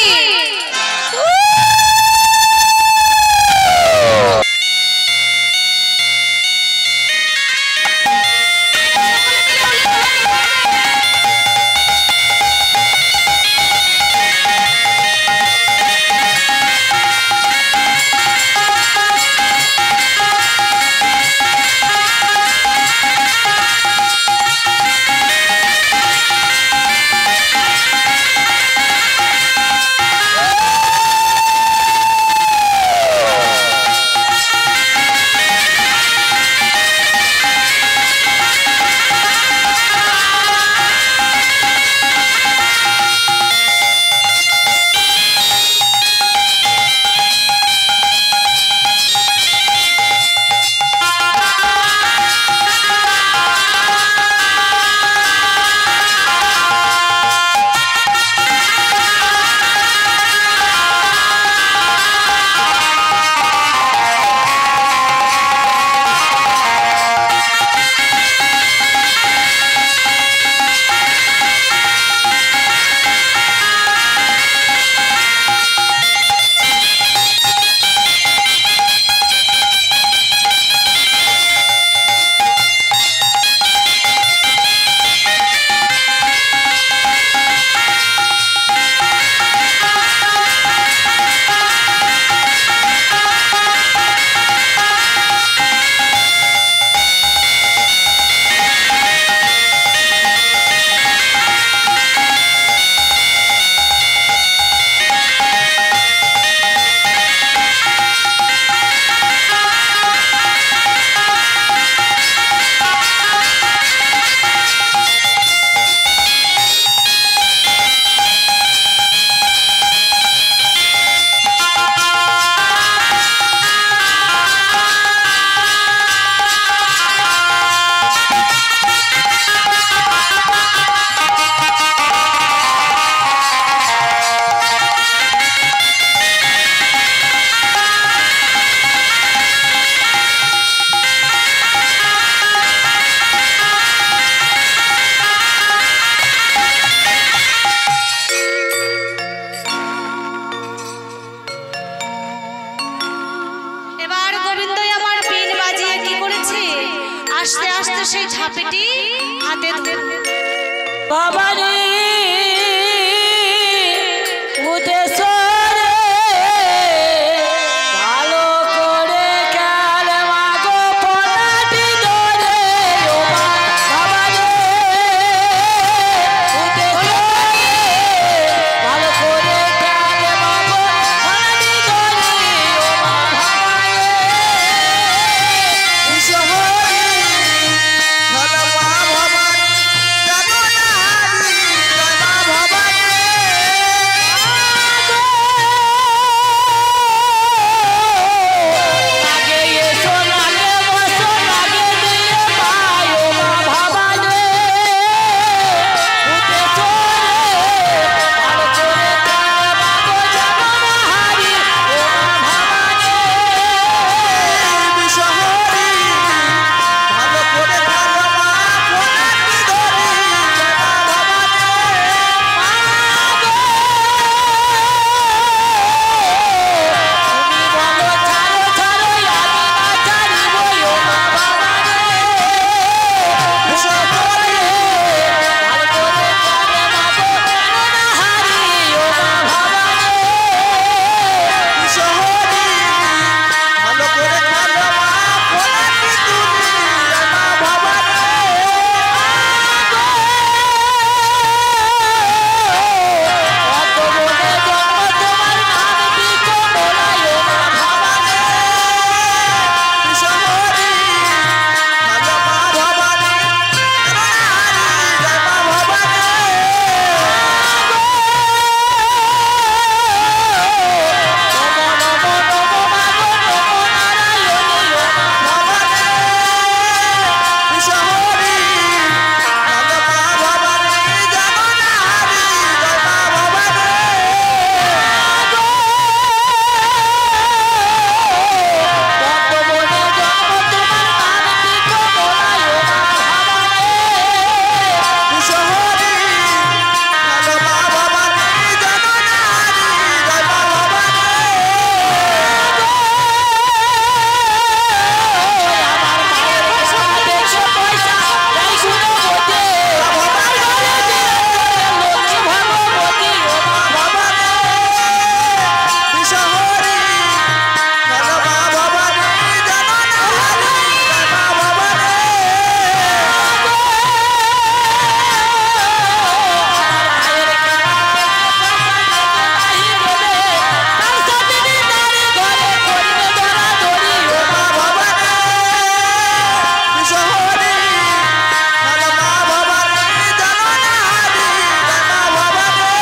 আস্তে আস্তে সেই ঝাঁপিটি হাতে ধরে বাবা রে উদেশরে ভালো করে খেল মাগো পলাটি ধরে ও বাবা রে উদেশরে ভালো করে খেল মাগো পলাটি ধরে ও বাবা রে বিশহরি খেলবা ভবানী জগন্নাথী জয়মা ভবানী লাগে এসো লাগে বসো লাগে দিয়ে পায় ও মা ভবানী উদেশরে ভালো করে খেল মাগো জগন্নাথী ও মা ভবানী বিশহরি ভালো করে খেলবা ভবানী ধরি জয়মা ভবানী তুমি বলো ছাড়ো ছাড়ো আমি না ছাড়িব ও মা ভবানী বিশহরি ভালো করে খেল মাগো জগন্নাথী ও মা ভবানী বিশহরি ভালো করে খেলবা ভবানী তুমি জয়মা ভবানী অত বনে জন্ম তোমার নাম দিছো বলাই ও মা ভবানী বিশহরি খেলবা ভবানী জগন্নাথী জয়মা ভবানী নমো নমো নমো মাগো নমো নারায়ণী ও মা ভবানী বিশহরি খেলবা ভবানী জগন্নাথী জয়মা ভবানী কত বনে জন্ম তোমার নাম দিছো বলাই ও মা ভবানী বিশহরি খেলবা ভবানী জগন্নাথী জয়মা ভবানী আমার মায়ের পয়সা দেখছো পয়সা তাই শুনো বটে আমার ঘরে লক্ষ্মী ভগবতী ও মা ভবানী বিশহরি খেলবা ভবানী জগন্নাথী জয়মা ভবানী আমার ভাইয়ের কাছে পয়সা দেবে তার সাথে তার ঘরে করিবে ধরা ধরি ও মা ভবানী বিশহরি খেলবা ভবানী জগন্নাথী জয়মা ভবানী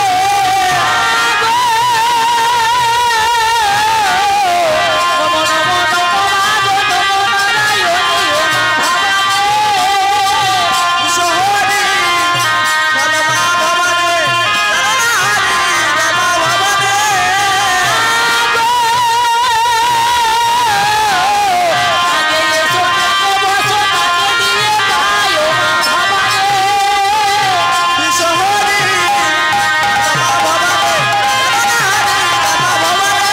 নমো নমো নমো মাগো নমো নারায়ণী ও মা ভবানী বিশহরি খেলবা ভবানী জগন্নাথী জয়মা ভবানী আগে এসো আগে বসো আগে দিয়ে পায় ও মা ভবানী বিশহরি খেলবা ভবানী জগন্নাথী জয়মা ভবানী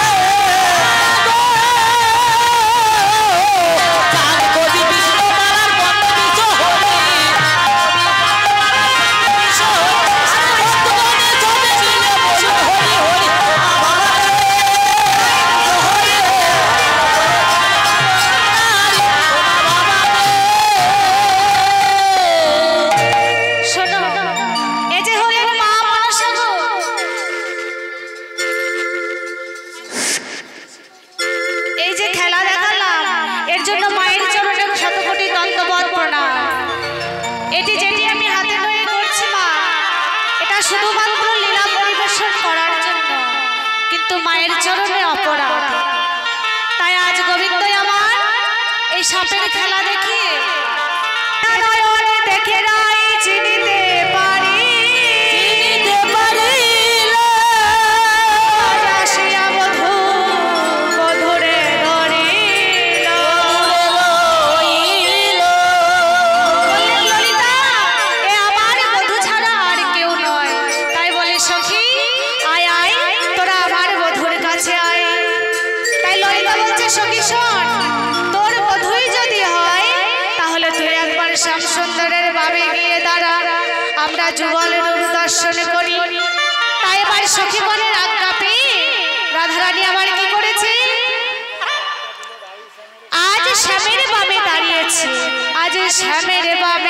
চাঁদ কবি বিষ্ণু মালার বন্ধ বিষ হরি বিষ হরি আর ভক্তগণে সবে মিলে বলো হরি হরি ও মা ভবানী শোনো এই যে হলো মা মনসা গো এই যে খেলা দেখালাম এর জন্য মায়ের চরণে শতকোটি দন্তবত প্রণাম এটি যেটি আমি হাতে ধরে করছি মা এটা শুধুমাত্র লীলা পরিবেশন করার জন্য কিন্তু মায়ের চরণে অপরাধ তাই আজ গোবিন্দই আমার এই সাপের খেলা দেখিয়ে নয়নে দেখে রাই চিনিতে পারি চিনিতে পারিল আসিয়া বধূ বধূরে ধরিল রইল বললেন ললিতা এ আমার বধূ ছাড়া আর কেউ নয় তাই বলে সখী আয় আয় তোরা আমার বধূর কাছে আয় তাই ললিতা বলছে সখী শোন তোর বধূই যদি হয় তুই একবার শ্যাম সুন্দরের বাবে গিয়ে দাঁড়া, আমরা যুগল রূপ দর্শন করি। তাই এবার সখীগণের আজ্ঞা পেয়ে রাধারানী আমার কি করেছে, আজ শ্যামের বামে দাঁড়িয়েছে। আজ শ্যামের বামে